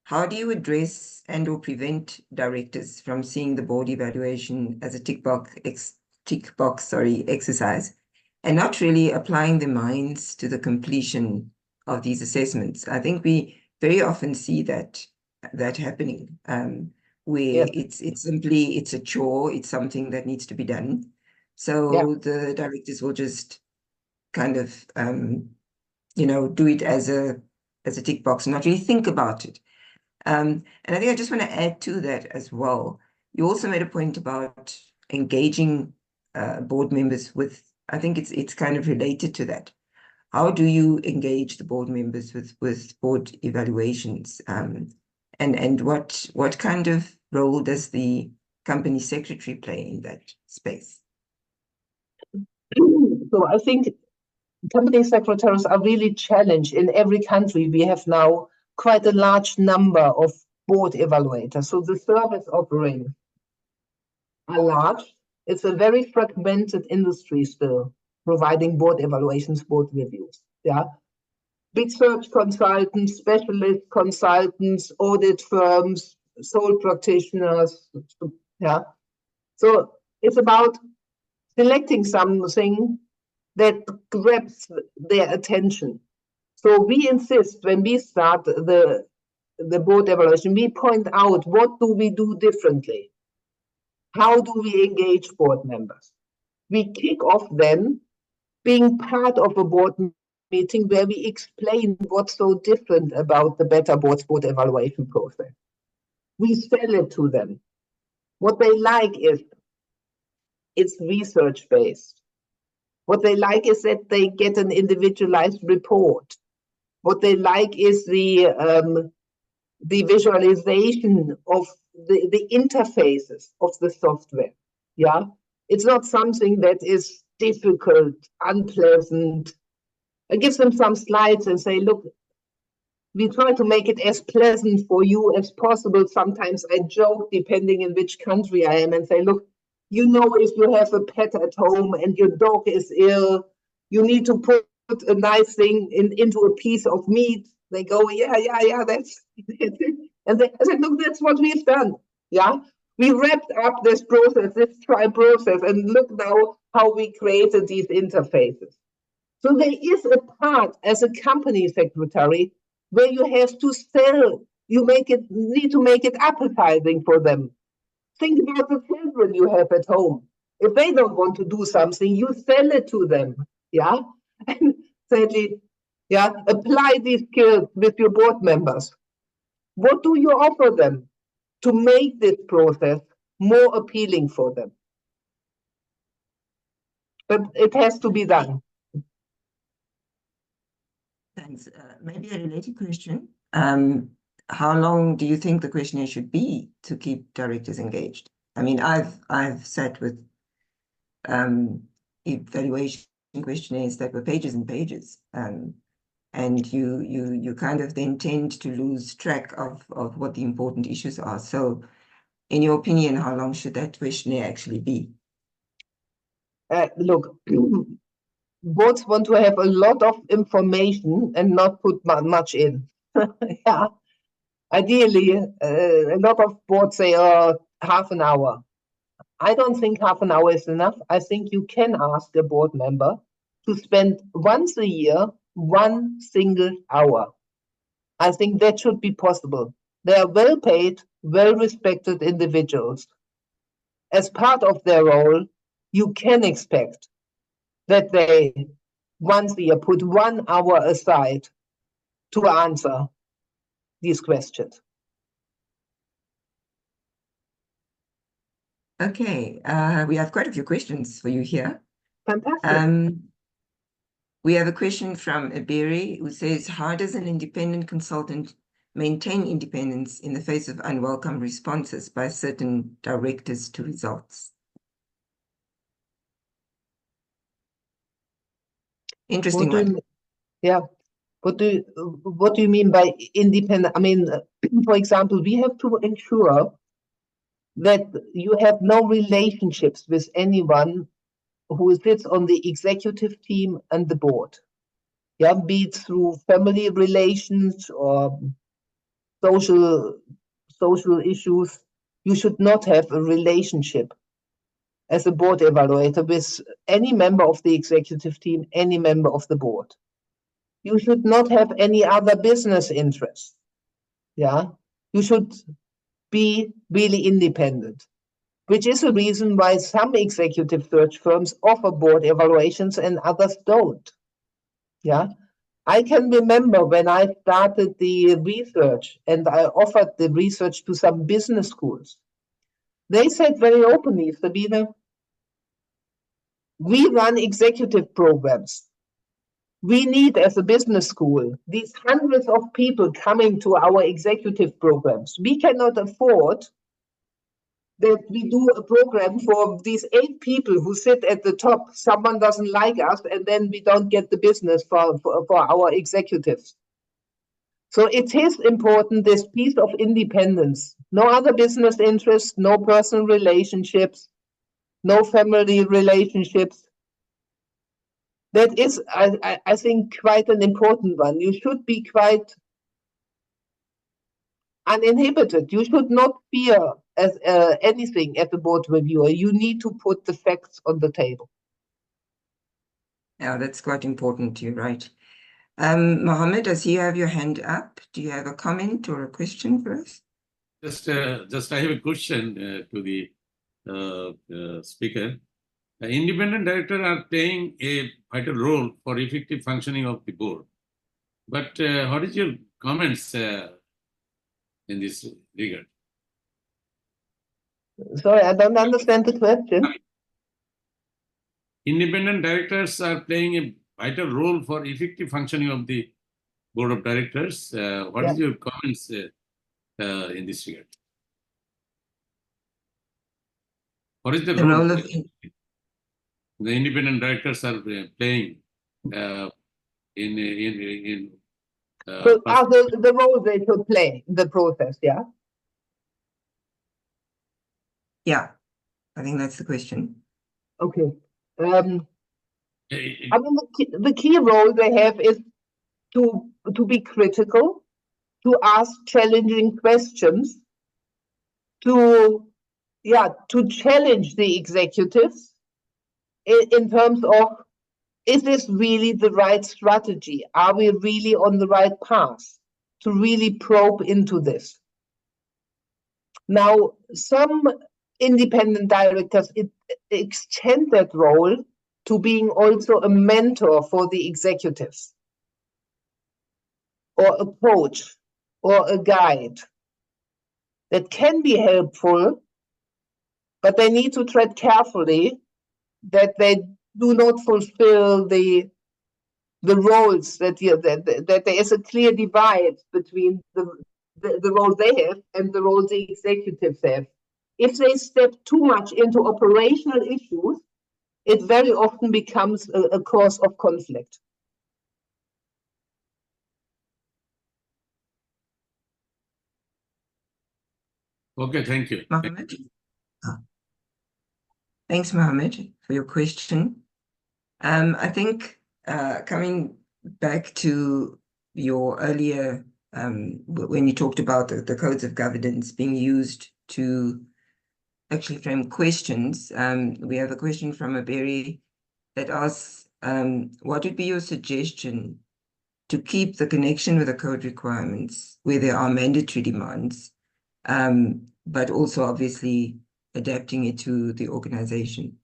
How do you address and or prevent directors from seeing the board evaluation as a tick box exercise and not really applying their minds to the completion of these assessments? I think we very often see that happening, where it's simply a chore, it's something that needs to be done. So the directors will just kind of do it as a tick box and not really think about it. And I think I just want to add to that as well. You also made a point about engaging board members with, I think it's kind of related to that. How do you engage the board members with board evaluations? And what kind of role does the company secretary play in that space? So I think company secretaries are really challenged. In every country, we have now quite a large number of board evaluators. So the service offerings are large. It's a very fragmented industry still, providing board evaluations, board reviews. Yeah. Big search consultants, specialist consultants, audit firms, sole practitioners. Yeah. So it's about selecting something that grabs their attention. So we insist when we start the board evaluation, we point out what do we do differently? How do we engage board members? We kick off then being part of a board meeting where we explain what's so different about the Better Boards board evaluation process. We sell it to them. What they like is it's research-based. What they like is that they get an individualized report. What they like is the visualization of the interfaces of the software. Yeah, it's not something that is difficult, unpleasant. I give them some slides and say, look, we try to make it as pleasant for you as possible. Sometimes I joke, depending in which country I am, and say, look, you know, if you have a pet at home and your dog is ill, you need to put a nice thing into a piece of meat. They go, yeah, that's it. And I said, look, that's what we've done. Yeah, we wrapped up this process, this trial process, and look now how we created these interfaces. So there is a part as a company secretary where you have to sell. You need to make it appetizing for them. Think about the children you have at home. If they don't want to do something, you sell it to them. Yeah, and thirdly, apply these skills with your board members. What do you offer them to make this process more appealing for them? But it has to be done. Thanks. Maybe a related question. How long do you think the questionnaire should be to keep directors engaged? I mean, I've sat with evaluation questionnaires that were pages and pages, and you kind of then tend to lose track of what the important issues are. So, in your opinion, how long should that questionnaire actually be? Look, boards want to have a lot of information and not put much in. Yeah. Ideally, a lot of boards say half an hour. I don't think half an hour is enough. I think you can ask a board member to spend once a year 1 single hour. I think that should be possible. They are well-paid, well-respected individuals. As part of their role, you can expect that they once a year put 1 hour aside to answer these questions. Okay, we have quite a few questions for you here. Fantastic. We have a question from Iberi who says, how does an independent consultant maintain independence in the face of unwelcome responses by certain directors to results? Interesting one. Yeah. What do you mean by independent? I mean, for example, we have to ensure that you have no relationships with anyone who sits on the executive team and the board. Yeah, be it through family relations or social issues. You should not have a relationship as a board evaluator with any member of the executive team, any member of the board. You should not have any other business interests. Yeah, you should be really independent, which is a reason why some executive search firms offer board evaluations and others don't. Yeah, I can remember when I started the research and I offered the research to some business schools. They said very openly, Sabine, we run executive programs. We need, as a business school, these hundreds of people coming to our executive programs. We cannot afford that we do a program for these 8 people who sit at the top. Someone doesn't like us, and then we don't get the business for our executives. So it is important, this piece of independence. No other business interests, no personal relationships, no family relationships. That is, I think, quite an important one. You should be quite uninhibited. You should not fear as anything as a board reviewer. You need to put the facts on the table. Yeah, that's quite important, you're right. Mohammed, I see you have your hand up. Do you have a comment or a question for us? Just I have a question to the speaker. The independent directors are playing a vital role for effective functioning of the board. But what is your comments in this regard? Sorry, I don't understand the question. Independent directors are playing a vital role for effective functioning of the board of directors. What is your comments in this regard? What is the role of the independent directors are playing in So the role they should play in the process, yeah? Yeah, I think that's the question. Okay. I mean, the key role they have is to be critical, to ask challenging questions, to challenge the executives in terms of, is this really the right strategy? Are we really on the right path? To really probe into this. Now, some independent directors extend that role to being also a mentor for the executives, or a coach, or a guide. That can be helpful, but they need to tread carefully that they do not fulfill the roles, that there is a clear divide between the role they have and the role the executives have. If they step too much into operational issues, it very often becomes a cause of conflict. Okay, thank you. Mohammed? Thanks, Mohammed, for your question. I think coming back to your earlier, when you talked about the codes of governance being used to actually frame questions, we have a question from Aberi that asks, what would be your suggestion to keep the connection with the code requirements where there are mandatory demands, but also obviously adapting it to the organization?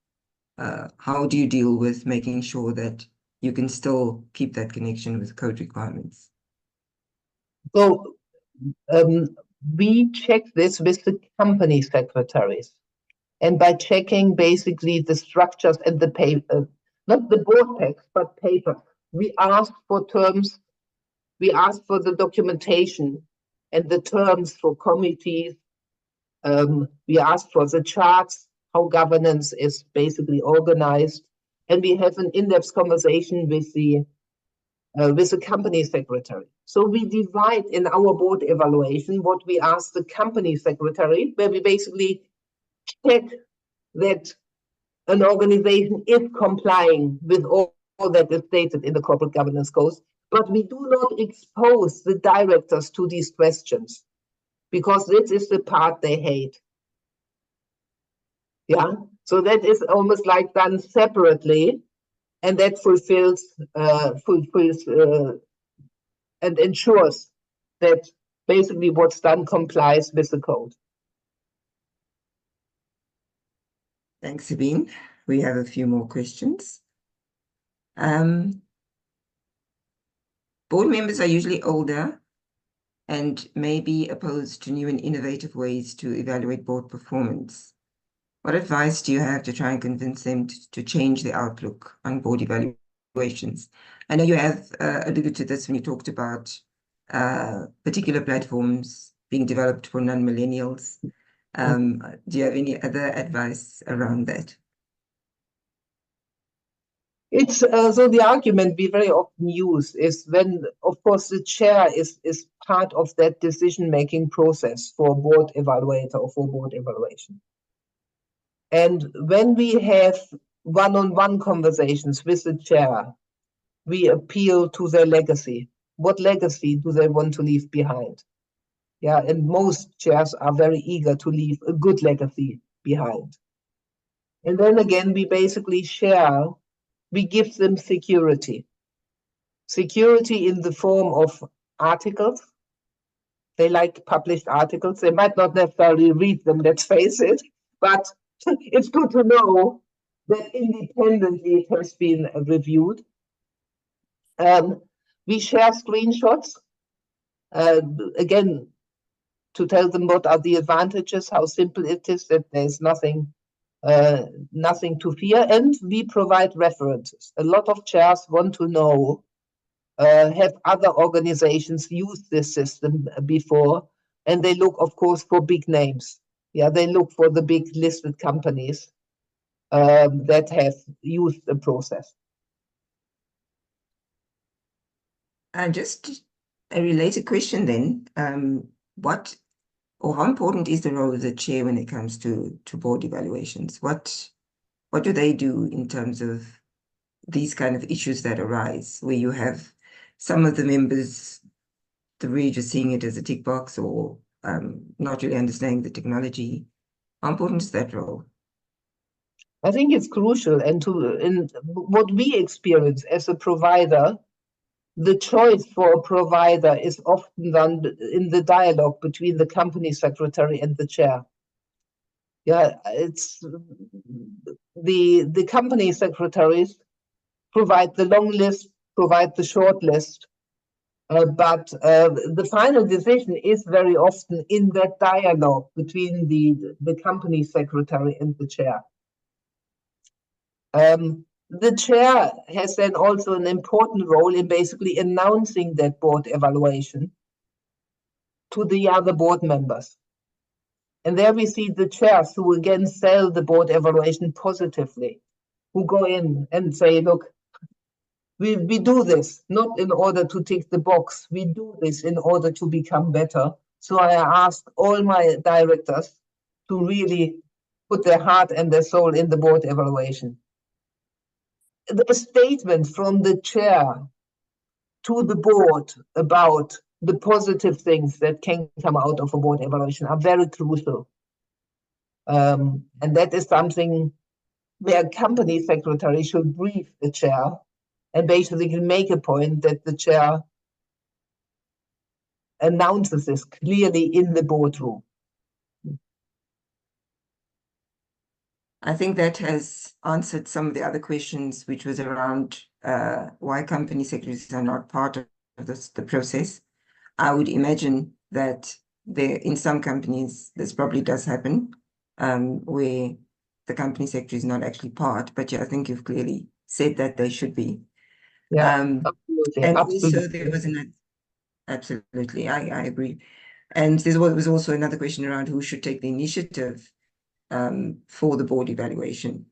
How do you deal with making sure that you can still keep that connection with code requirements? So we check this with the company secretaries. And by checking basically the structures and the paper, not the board packs, but paper, we ask for terms, we ask for the documentation and the terms for committees. We ask for the charts, how governance is basically organized. And we have an in-depth conversation with the company secretary. So we divide in our board evaluation what we ask the company secretary, where we basically check that an organization is complying with all that is stated in the corporate governance codes, but we do not expose the directors to these questions because this is the part they hate. Yeah, so that is almost like done separately, and that fulfills and ensures that basically what's done complies with the code. Thanks, Sabine. We have a few more questions. Board members are usually older and may be opposed to new and innovative ways to evaluate board performance. What advice do you have to try and convince them to change their outlook on board evaluations? I know you have alluded to this when you talked about particular platforms being developed for non-millennials. Do you have any other advice around that? It's so the argument we very often use is when, of course, the chair is part of that decision-making process for board evaluator or for board evaluation. And when we have one-on-one conversations with the chair, we appeal to their legacy. What legacy do they want to leave behind? Yeah, and most chairs are very eager to leave a good legacy behind. And then again, we basically share, we give them security. Security in the form of articles. They like published articles. They might not necessarily read them, let's face it, but it's good to know that independently it has been reviewed. We share screenshots, again, to tell them what are the advantages, how simple it is, that there's nothing to fear, and we provide references. A lot of chairs want to know, have other organizations used this system before, and they look, of course, for big names. Yeah, they look for the big listed companies that have used the process. And just a related question then, what or how important is the role of the chair when it comes to board evaluations? What do they do in terms of these kind of issues that arise, where you have some of the members, the way you're seeing it as a tick box or not really understanding the technology? How important is that role? I think it's crucial, and in what we experience as a provider, the choice for a provider is often done in the dialogue between the company secretary and the chair. Yeah, it's the company secretaries provide the long list, provide the short list, but the final decision is very often in that dialogue between the company secretary and the chair. The chair has then also an important role in basically announcing that board evaluation to the other board members. And there we see the chairs who again sell the board evaluation positively, who go in and say, look, we do this not in order to tick the box. We do this in order to become better. So I ask all my directors to really put their heart and their soul in the board evaluation. A statement from the chair to the board about the positive things that can come out of a board evaluation are very crucial. And that is something where a company secretary should brief the chair and basically make a point that the chair announces this clearly in the boardroom. I think that has answered some of the other questions, which was around why company secretaries are not part of the process. I would imagine that in some companies, this probably does happen, where the company secretary is not actually part, but yeah, I think you've clearly said that they should be. Yeah, And absolutely. also there was absolutely, I agree. And there was also another question around who should take the initiative for the board evaluation.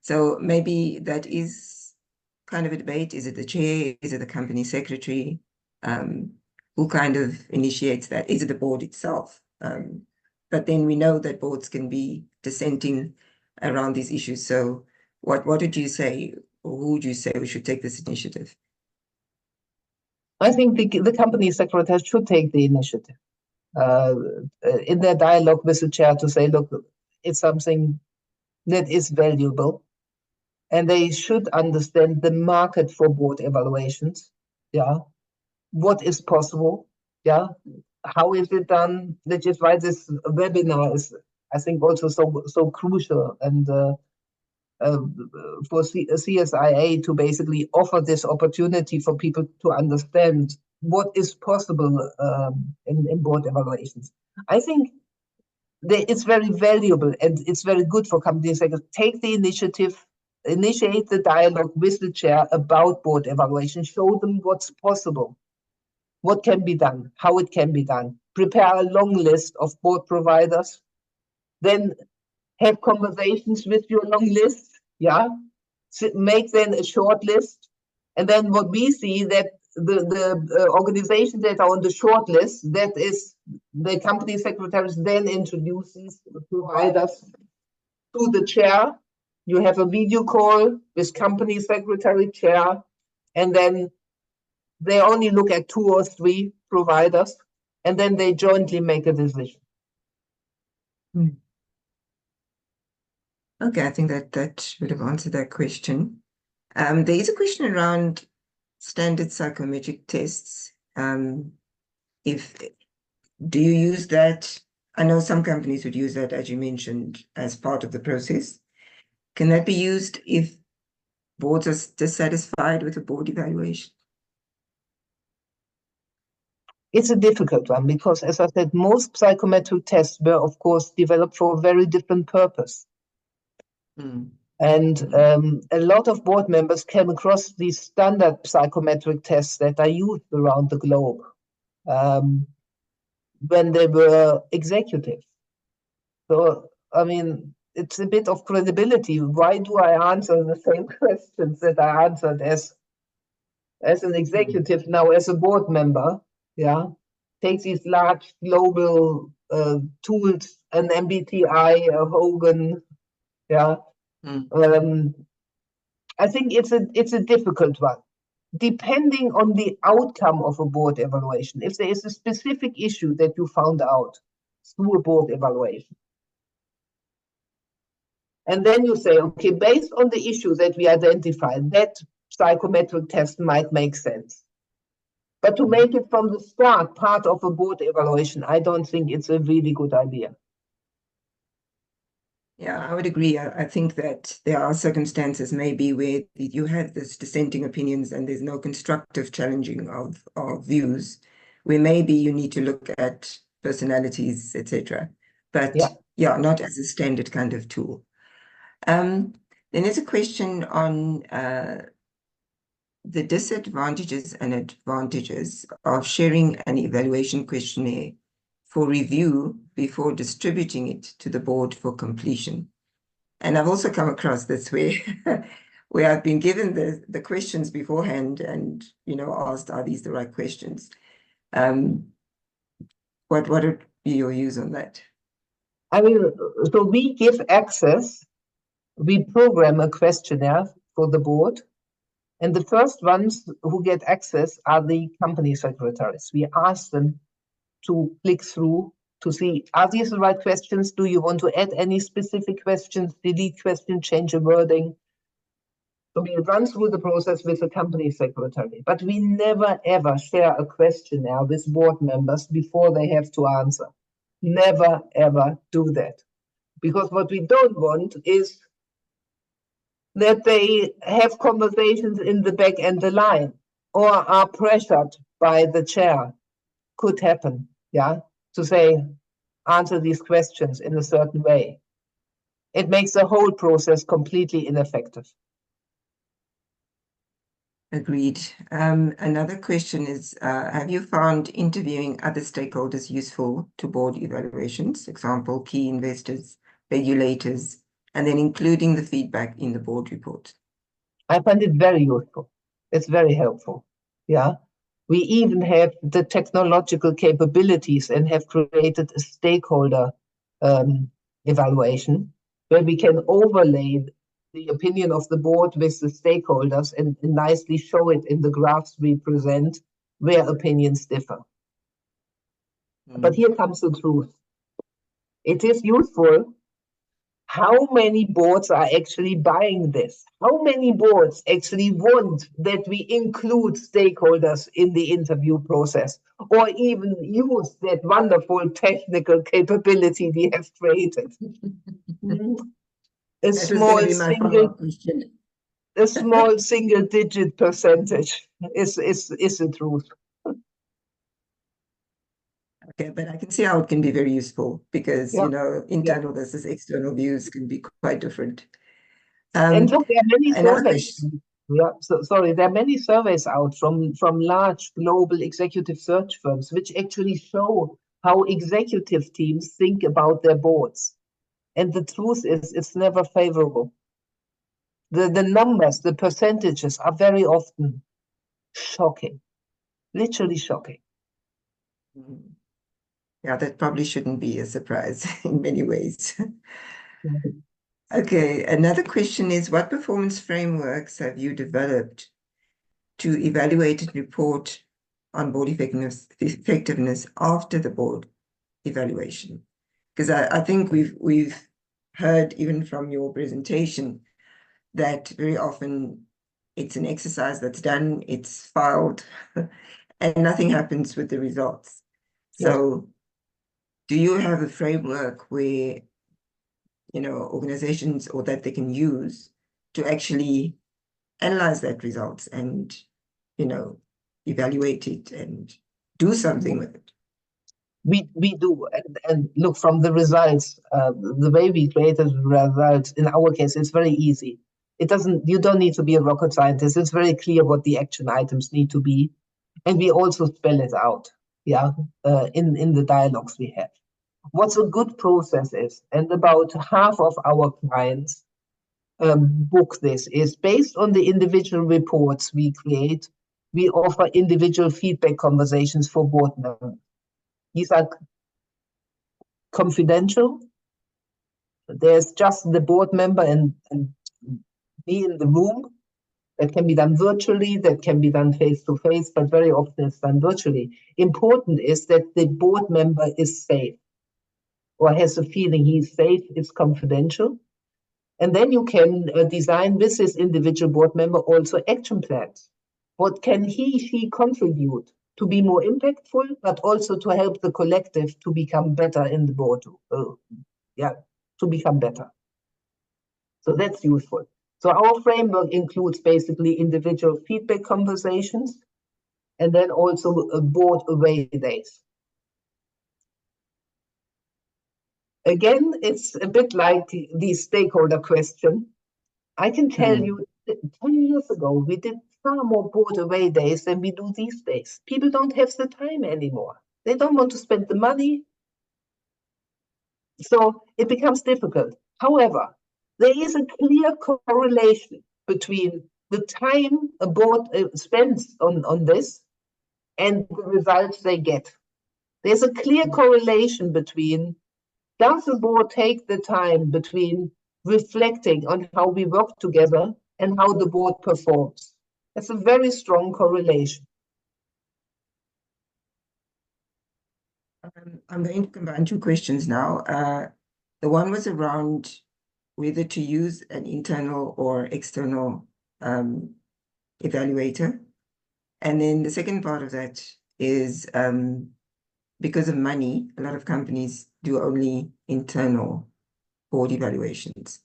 So maybe that is kind of a debate. Is it the chair? Is it the company secretary? Who kind of initiates that? Is it the board itself? But then we know that boards can be dissenting around these issues. So what would you say, or who would you say we should take this initiative? I think the company secretary should take the initiative in their dialogue with the chair to say, look, it's something that is valuable, and they should understand the market for board evaluations. Yeah, what is possible? Yeah, how is it done? Which is why this webinar is, I think, also so crucial, and for CSIA to basically offer this opportunity for people to understand what is possible in board evaluations. I think that it's very valuable and it's very good for companies to take the initiative, initiate the dialogue with the chair about board evaluation, show them what's possible, what can be done, how it can be done, prepare a long list of board providers, then have conversations with your long list, yeah, make then a short list, and then what we see that the organizations that are on the short list, that is the company secretaries then introduce these providers to the chair. You have a video call with company secretary, chair, and then they only look at 2 or 3 providers, and then they jointly make a decision. Okay, I think that should have answered that question. There is a question around standard psychometric tests. Do you use that? I know some companies would use that, as you mentioned, as part of the process. Can that be used if boards are dissatisfied with a board evaluation? It's a difficult one because, as I said, most psychometric tests were, of course, developed for a very different purpose. And a lot of board members came across these standard psychometric tests that are used around the globe when they were executives. So, I mean, it's a bit of credibility. Why do I answer the same questions that I answered as an executive now as a board member? Yeah, take these large global tools, an MBTI, a Hogan, yeah. I think it's a difficult one, depending on the outcome of a board evaluation. If there is a specific issue that you found out through a board evaluation, and then you say, okay, based on the issue that we identified, that psychometric test might make sense. But to make it from the start part of a board evaluation, I don't think it's a really good idea. Yeah, I would agree. I think that there are circumstances maybe where you have this dissenting opinions and there's no constructive challenging of views, where maybe you need to look at personalities, etc. But yeah, not as a standard kind of tool. Then there's a question on the disadvantages and advantages of sharing an evaluation questionnaire for review before distributing it to the board for completion. And I've also come across this where I've been given the questions beforehand and, asked, are these the right questions? What would be your views on that? I mean, so we give access, we program a questionnaire for the board, and the first ones who get access are the company secretaries. We ask them to click through to see, are these the right questions? Do you want to add any specific questions, delete questions, change a wording? So we run through the process with the company secretary, but we never ever share a questionnaire with board members before they have to answer. Never ever do that. Because what we don't want is that they have conversations in the back and the line or are pressured by the chair. Could happen. yeah, to say, answer these questions in a certain way. It makes the whole process completely ineffective. Agreed. Another question is, have you found interviewing other stakeholders useful to board evaluations, example, key investors, regulators, and then including the feedback in the board report? I find it very useful. It's very helpful. Yeah. We even have the technological capabilities and have created a stakeholder evaluation where we can overlay the opinion of the board with the stakeholders and nicely show it in the graphs we present where opinions differ. But here comes the truth. It is useful. How many boards are actually buying this? How many boards actually want that we include stakeholders in the interview process or even use that wonderful technical capability we have created? A small single-digit percentage is the truth. Okay, but I can see how it can be very useful because, Yeah. you know, internal versus external views can be quite different. And look, there are many another surveys. question. Yeah, so sorry, there are many surveys out from large global executive search firms which actually show how executive teams think about their boards. And the truth is, it's never favorable. The numbers, the percentages are very often shocking, literally shocking. Yeah, that probably shouldn't be a surprise in many ways. Okay, another question is, what performance frameworks have you developed to evaluate and report on board effectiveness after the board evaluation? Because I think we've heard even from your presentation that very often it's an exercise that's done, it's filed, and nothing happens with the results. So do you have a framework where, you know, organizations or that they can use to actually analyze that results and, you know, evaluate it and do something with it? We do, and look, from the results, the way we created results, in our case, it's very easy. You don't need to be a rocket scientist. It's very clear what the action items need to be. And we also spell it out, yeah, in the dialogues we have. What's a good process is, and about half of our clients book this, is based on the individual reports we create, we offer individual feedback conversations for board members. These are confidential. There's just the board member and me in the room. That can be done virtually, that can be done face-to-face, but very often it's done virtually. Important is that the board member is safe or has a feeling he's safe, it's confidential. And then you can design with this individual board member also action plans. What can she contribute to be more impactful, but also to help the collective to become better in the board, to become better. So that's useful. So our framework includes basically individual feedback conversations and then also board away days. Again, it's a bit like the stakeholder question. I can tell you, 10 years ago, we did far more board away days than we do these days. People don't have the time anymore. They don't want to spend the money. So it becomes difficult. However, there is a clear correlation between the time a board spends on this and the results they get. There's a clear correlation between, does the board take the time between reflecting on how we work together and how the board performs? That's a very strong correlation. I'm going to combine two questions now. The one was around whether to use an internal or external evaluator. And then the second part of that is because of money, a lot of companies do only internal board evaluations.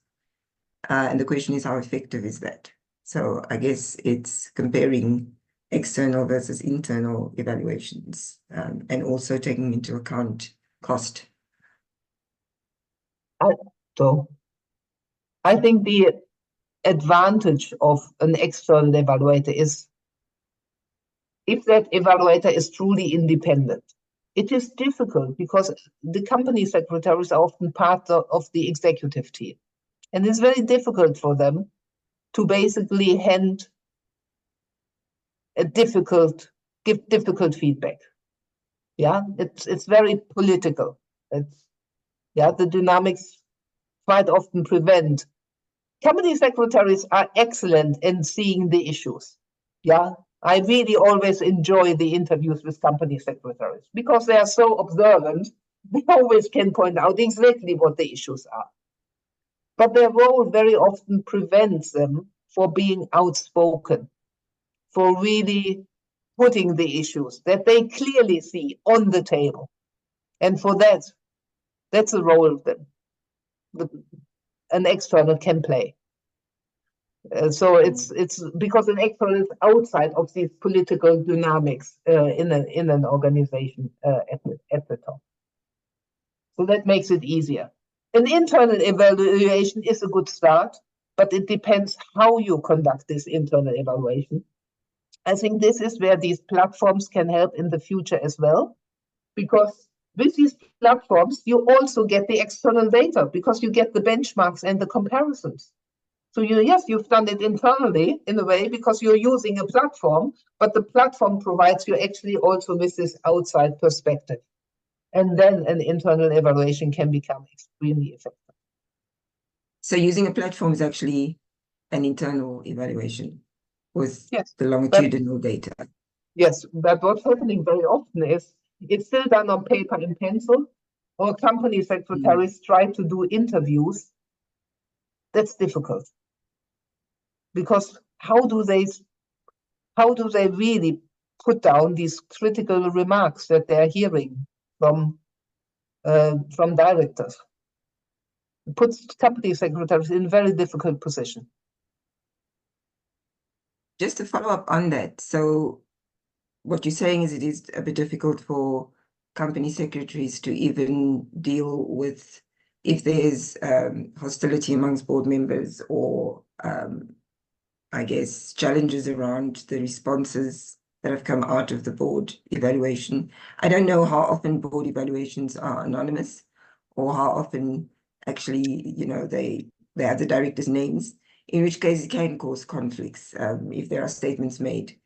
And the question is, how effective is that? So I guess it's comparing external versus internal evaluations, and also taking into account cost? So I think the advantage of an external evaluator is if that evaluator is truly independent. It is difficult because the company secretaries are often part of the executive team. And it's very difficult for them to basically give difficult feedback. Yeah, it's very political. The dynamics quite often prevent. Company secretaries are excellent in seeing the issues. Yeah, I really always enjoy the interviews with company secretaries because they are so observant. They always can point out exactly what the issues are. But their role very often prevents them from being outspoken, for really putting the issues that they clearly see on the table. And for that, that's a role that an external can play. So it's because an external is outside of these political dynamics in an organization at the top. So that makes it easier. An internal evaluation is a good start, but it depends how you conduct this internal evaluation. I think this is where these platforms can help in the future as well, because with these platforms, you also get the external data because you get the benchmarks and the comparisons. So you've done it internally in a way because you're using a platform, but the platform provides you actually also with this outside perspective. And then an internal evaluation can become extremely effective. So using a platform is actually an internal evaluation with the longitudinal data. Yes, but what's happening very often is it's still done on paper and pencil, or company secretaries try to do interviews. That's difficult. Because how do they really put down these critical remarks that they're hearing from directors? It puts company secretaries in a very difficult position. Just to follow up on that, so what you're saying is it is a bit difficult for company secretaries to even deal with if there's hostility amongst board members or I guess challenges around the responses that have come out of the board evaluation. I don't know how often board evaluations are anonymous or how often actually, they have the directors' names, in which case it can cause conflicts if there are statements made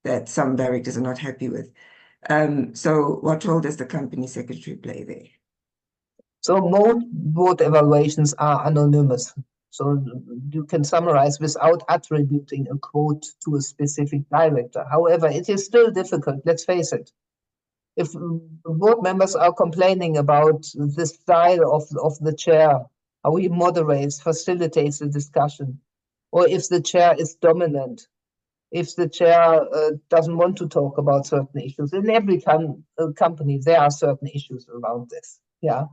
that some directors are not happy with. So what role does the company secretary play there? So most board evaluations are anonymous. So you can summarize without attributing a quote to a specific director. However, it is still difficult, let's face it. If board members are complaining about the style of the chair, how he moderates, facilitates the discussion, or if the chair is dominant, if the chair doesn't want to talk about certain issues. In every company, there are certain issues around this. Yeah.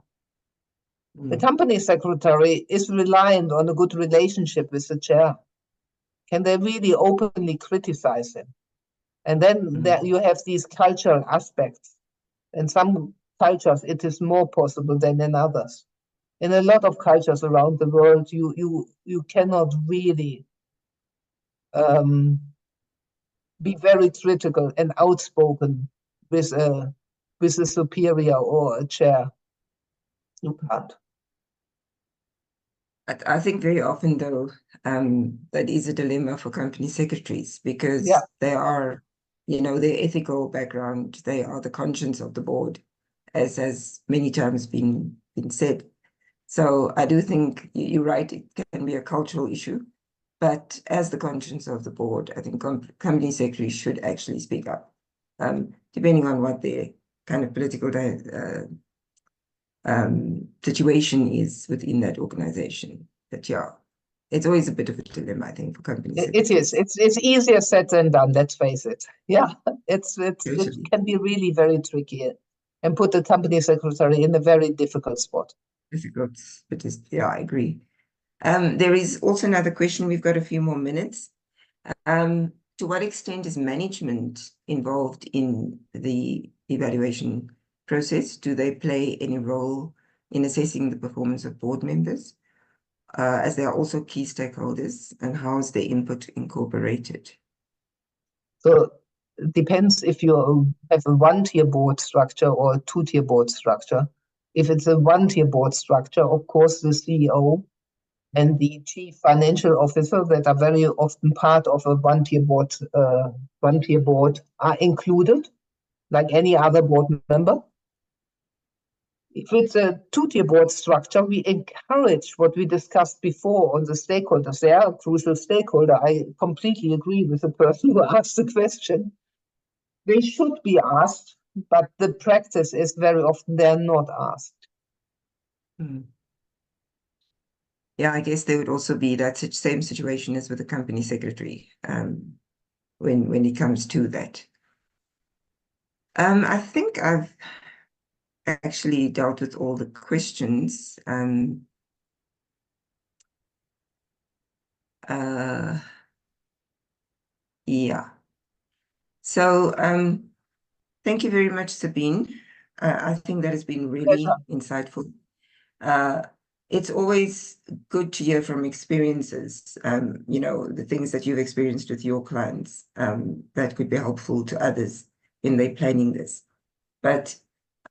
The company secretary is reliant on a good relationship with the chair. Can they really openly criticize him? And then there you have these cultural aspects. In some cultures, it is more possible than in others. In a lot of cultures around the world, you cannot really be very critical and outspoken with a superior or a chair. You can't. I think very often, though, that is a dilemma for company secretaries because they are, their ethical background, they are the conscience of the board, as has many times been said. So I do think you're right, it can be a cultural issue, but as the conscience of the board, I think company secretaries should actually speak up, depending on what their kind of political situation is within that organization. But yeah, it's always a bit of a dilemma, I think, for companies. It is. It's easier said than done. Let's face it. Yeah, it can be really very tricky and put the company secretary in a very difficult spot. Difficult, but yeah, I agree. There is also another question. We've got a few more minutes. to what extent is management involved in the evaluation process? Do they play any role in assessing the performance of board members, as they are also key stakeholders, and how is their input incorporated? So it depends if you have a one-tier board structure or a two-tier board structure. If it's a one-tier board structure, of course, the CEO and the chief financial officer that are very often part of a one-tier board are included, like any other board member. If it's a two-tier board structure, we encourage what we discussed before on the stakeholders. They are a crucial stakeholder. I completely agree with the person who asked the question. They should be asked, but the practice is very often they're not asked. Yeah, I guess there would also be that same situation as with the company secretary, when it comes to that. I think I've actually dealt with all the questions. Yeah. So thank you very much, Sabine. I think that has been really insightful. It's always good to hear from experiences, you know, the things that you've experienced with your clients, that could be helpful to others in their planning this. But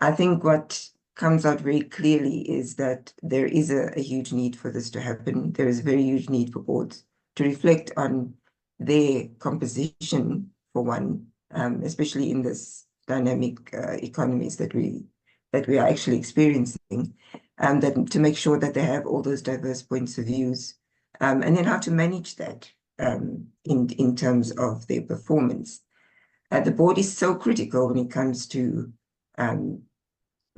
I think what comes out very clearly is that there is a huge need for this to happen. There is a very huge need for boards to reflect on their composition, for one, especially in this dynamic economies that we are actually experiencing, that to make sure that they have all those diverse points of views, and then how to manage that in terms of their performance. The board is so critical when it comes to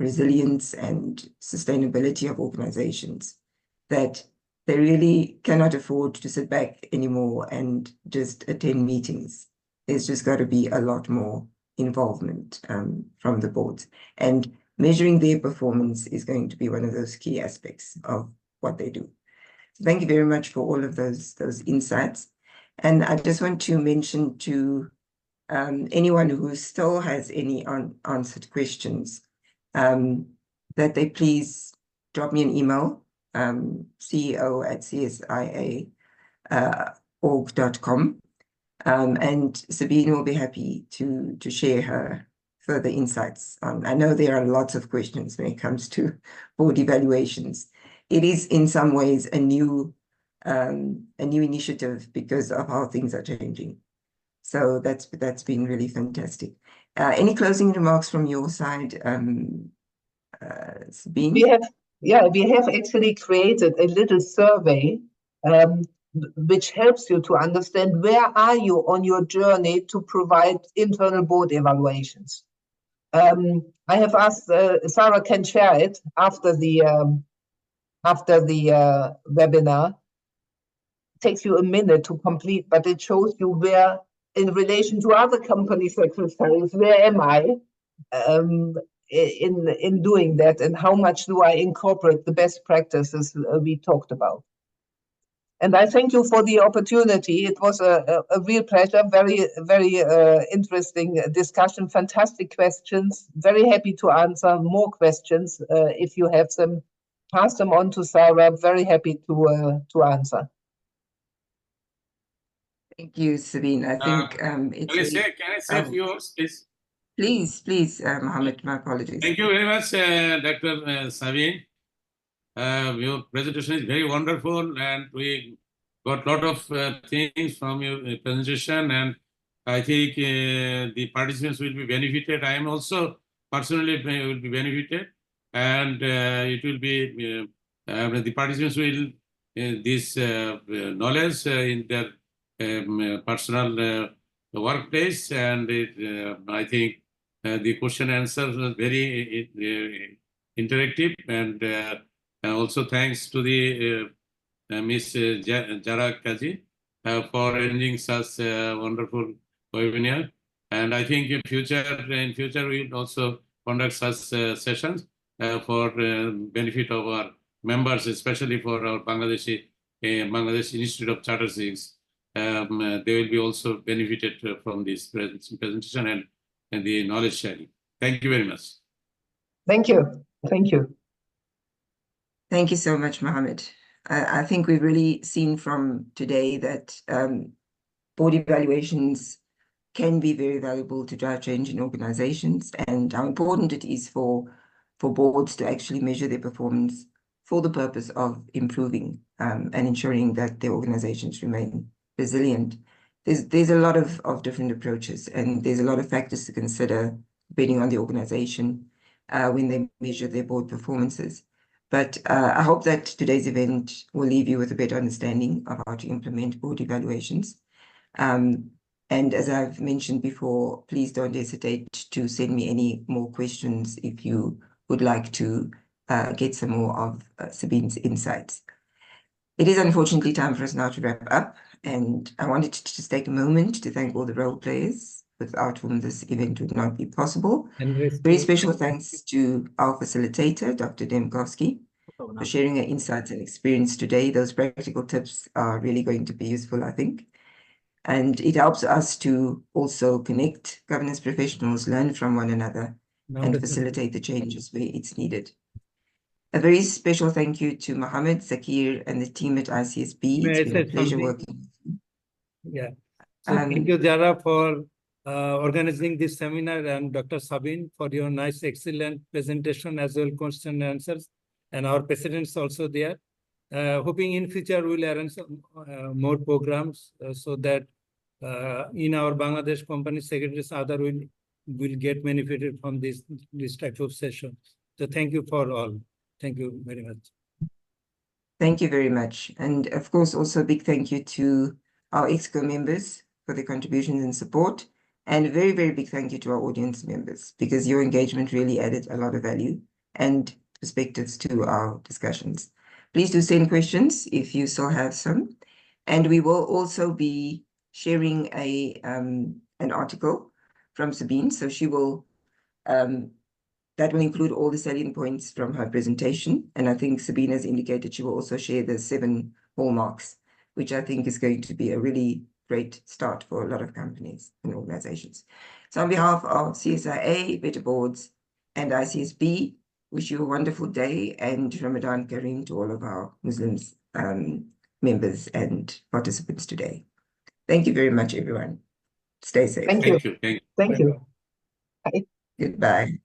resilience and sustainability of organizations, that they really cannot afford to sit back anymore and just attend meetings. There's just got to be a lot more involvement from the boards, and measuring their performance is going to be one of those key aspects of what they do. So thank you very much for all of those insights. And I just want to mention to anyone who still has any unanswered questions, that they please drop me an email, ceo@csia.org.com, and Sabine will be happy to share her further insights. I know there are lots of questions when it comes to board evaluations. It is in some ways a new initiative because of how things are changing. So that's been really fantastic. Any closing remarks from your side, Sabine? We have actually created a little survey which helps you to understand where are you on your journey to provide internal board evaluations. I have asked, Sarah can share it after the webinar. It takes you a minute to complete, but it shows you where, in relation to other company secretaries, where am I in doing that, and how much do I incorporate the best practices we talked about. And I thank you for the opportunity. It was a real pleasure, very interesting discussion, fantastic questions. Very happy to answer more questions if you have them. Pass them on to Sarah. Very happy to answer. Thank you, Sabine. I think it's Can I say a few words, please? Please, Mohammed, my apologies. Thank you very much, Dr. Sabine. Your presentation is very wonderful, and we got a lot of things from your presentation, and I think the participants will be benefited. I am also personally will be benefited, and it will be the participants will this knowledge in their personal workplace, and I think the question answer was very interactive, and also thanks to the Ms. Jara Kazi for arranging such wonderful webinar. And I think in future we will also conduct such sessions for benefit of our members, especially for our Bangladesh Institute of Chartered they will be also benefited from this presentation and the knowledge sharing. Thank you very much. Thank you. Thank you. Thank you so much, Mohammed. I think we've really seen from today that board evaluations can be very valuable to drive change in organizations, and how important it is for boards to actually measure their performance for the purpose of improving and ensuring that their organizations remain resilient. There's a lot of different approaches, and there's a lot of factors to consider depending on the organization when they measure their board performances. But I hope that today's event will leave you with a better understanding of how to implement board evaluations. And as I've mentioned before, please don't hesitate to send me any more questions if you would like to get some more of Sabine's insights. It is unfortunately time for us now to wrap up, and I wanted to just take a moment to thank all the role players without whom this event would not be possible. Very special thanks to our facilitator, Dr. Dembkowski, for sharing her insights and experience today. Those practical tips are really going to be useful, I think. And it helps us to also connect governance professionals, learn from one another, and facilitate the changes where it's needed. A very special thank you to Mohammed, Zakir, and the team at ICSB. May It's I been a say pleasure something? working with you. Yeah. So thank you, Jara, for organizing this seminar, and Dr. Sabine for your nice, excellent presentation as well, question and answers, and our presidents also there. Hoping in future we'll arrange some, more programs so that in our Bangladesh company secretaries, other will get benefited from this type of session. So thank you for all. Thank you very much. Thank you very much. And of course, also a big thank you to our EXCO members for their contributions and support. And a very, very big thank you to our audience members, because your engagement really added a lot of value and perspectives to our discussions. Please do send questions if you still have some. And we will also be sharing an article from Sabine. So she will, that will include all the salient points from her presentation. And I think Sabine has indicated she will also share the 7 hallmarks, which I think is going to be a really great start for a lot of companies and organizations. So on behalf of CSIA, Better Boards, and ICSB, wish you a wonderful day, and Ramadan Kareem to all of our Muslims members and participants today. Thank you very much, everyone. Stay safe. Thank you. Thank you. Thank you. Bye. Goodbye.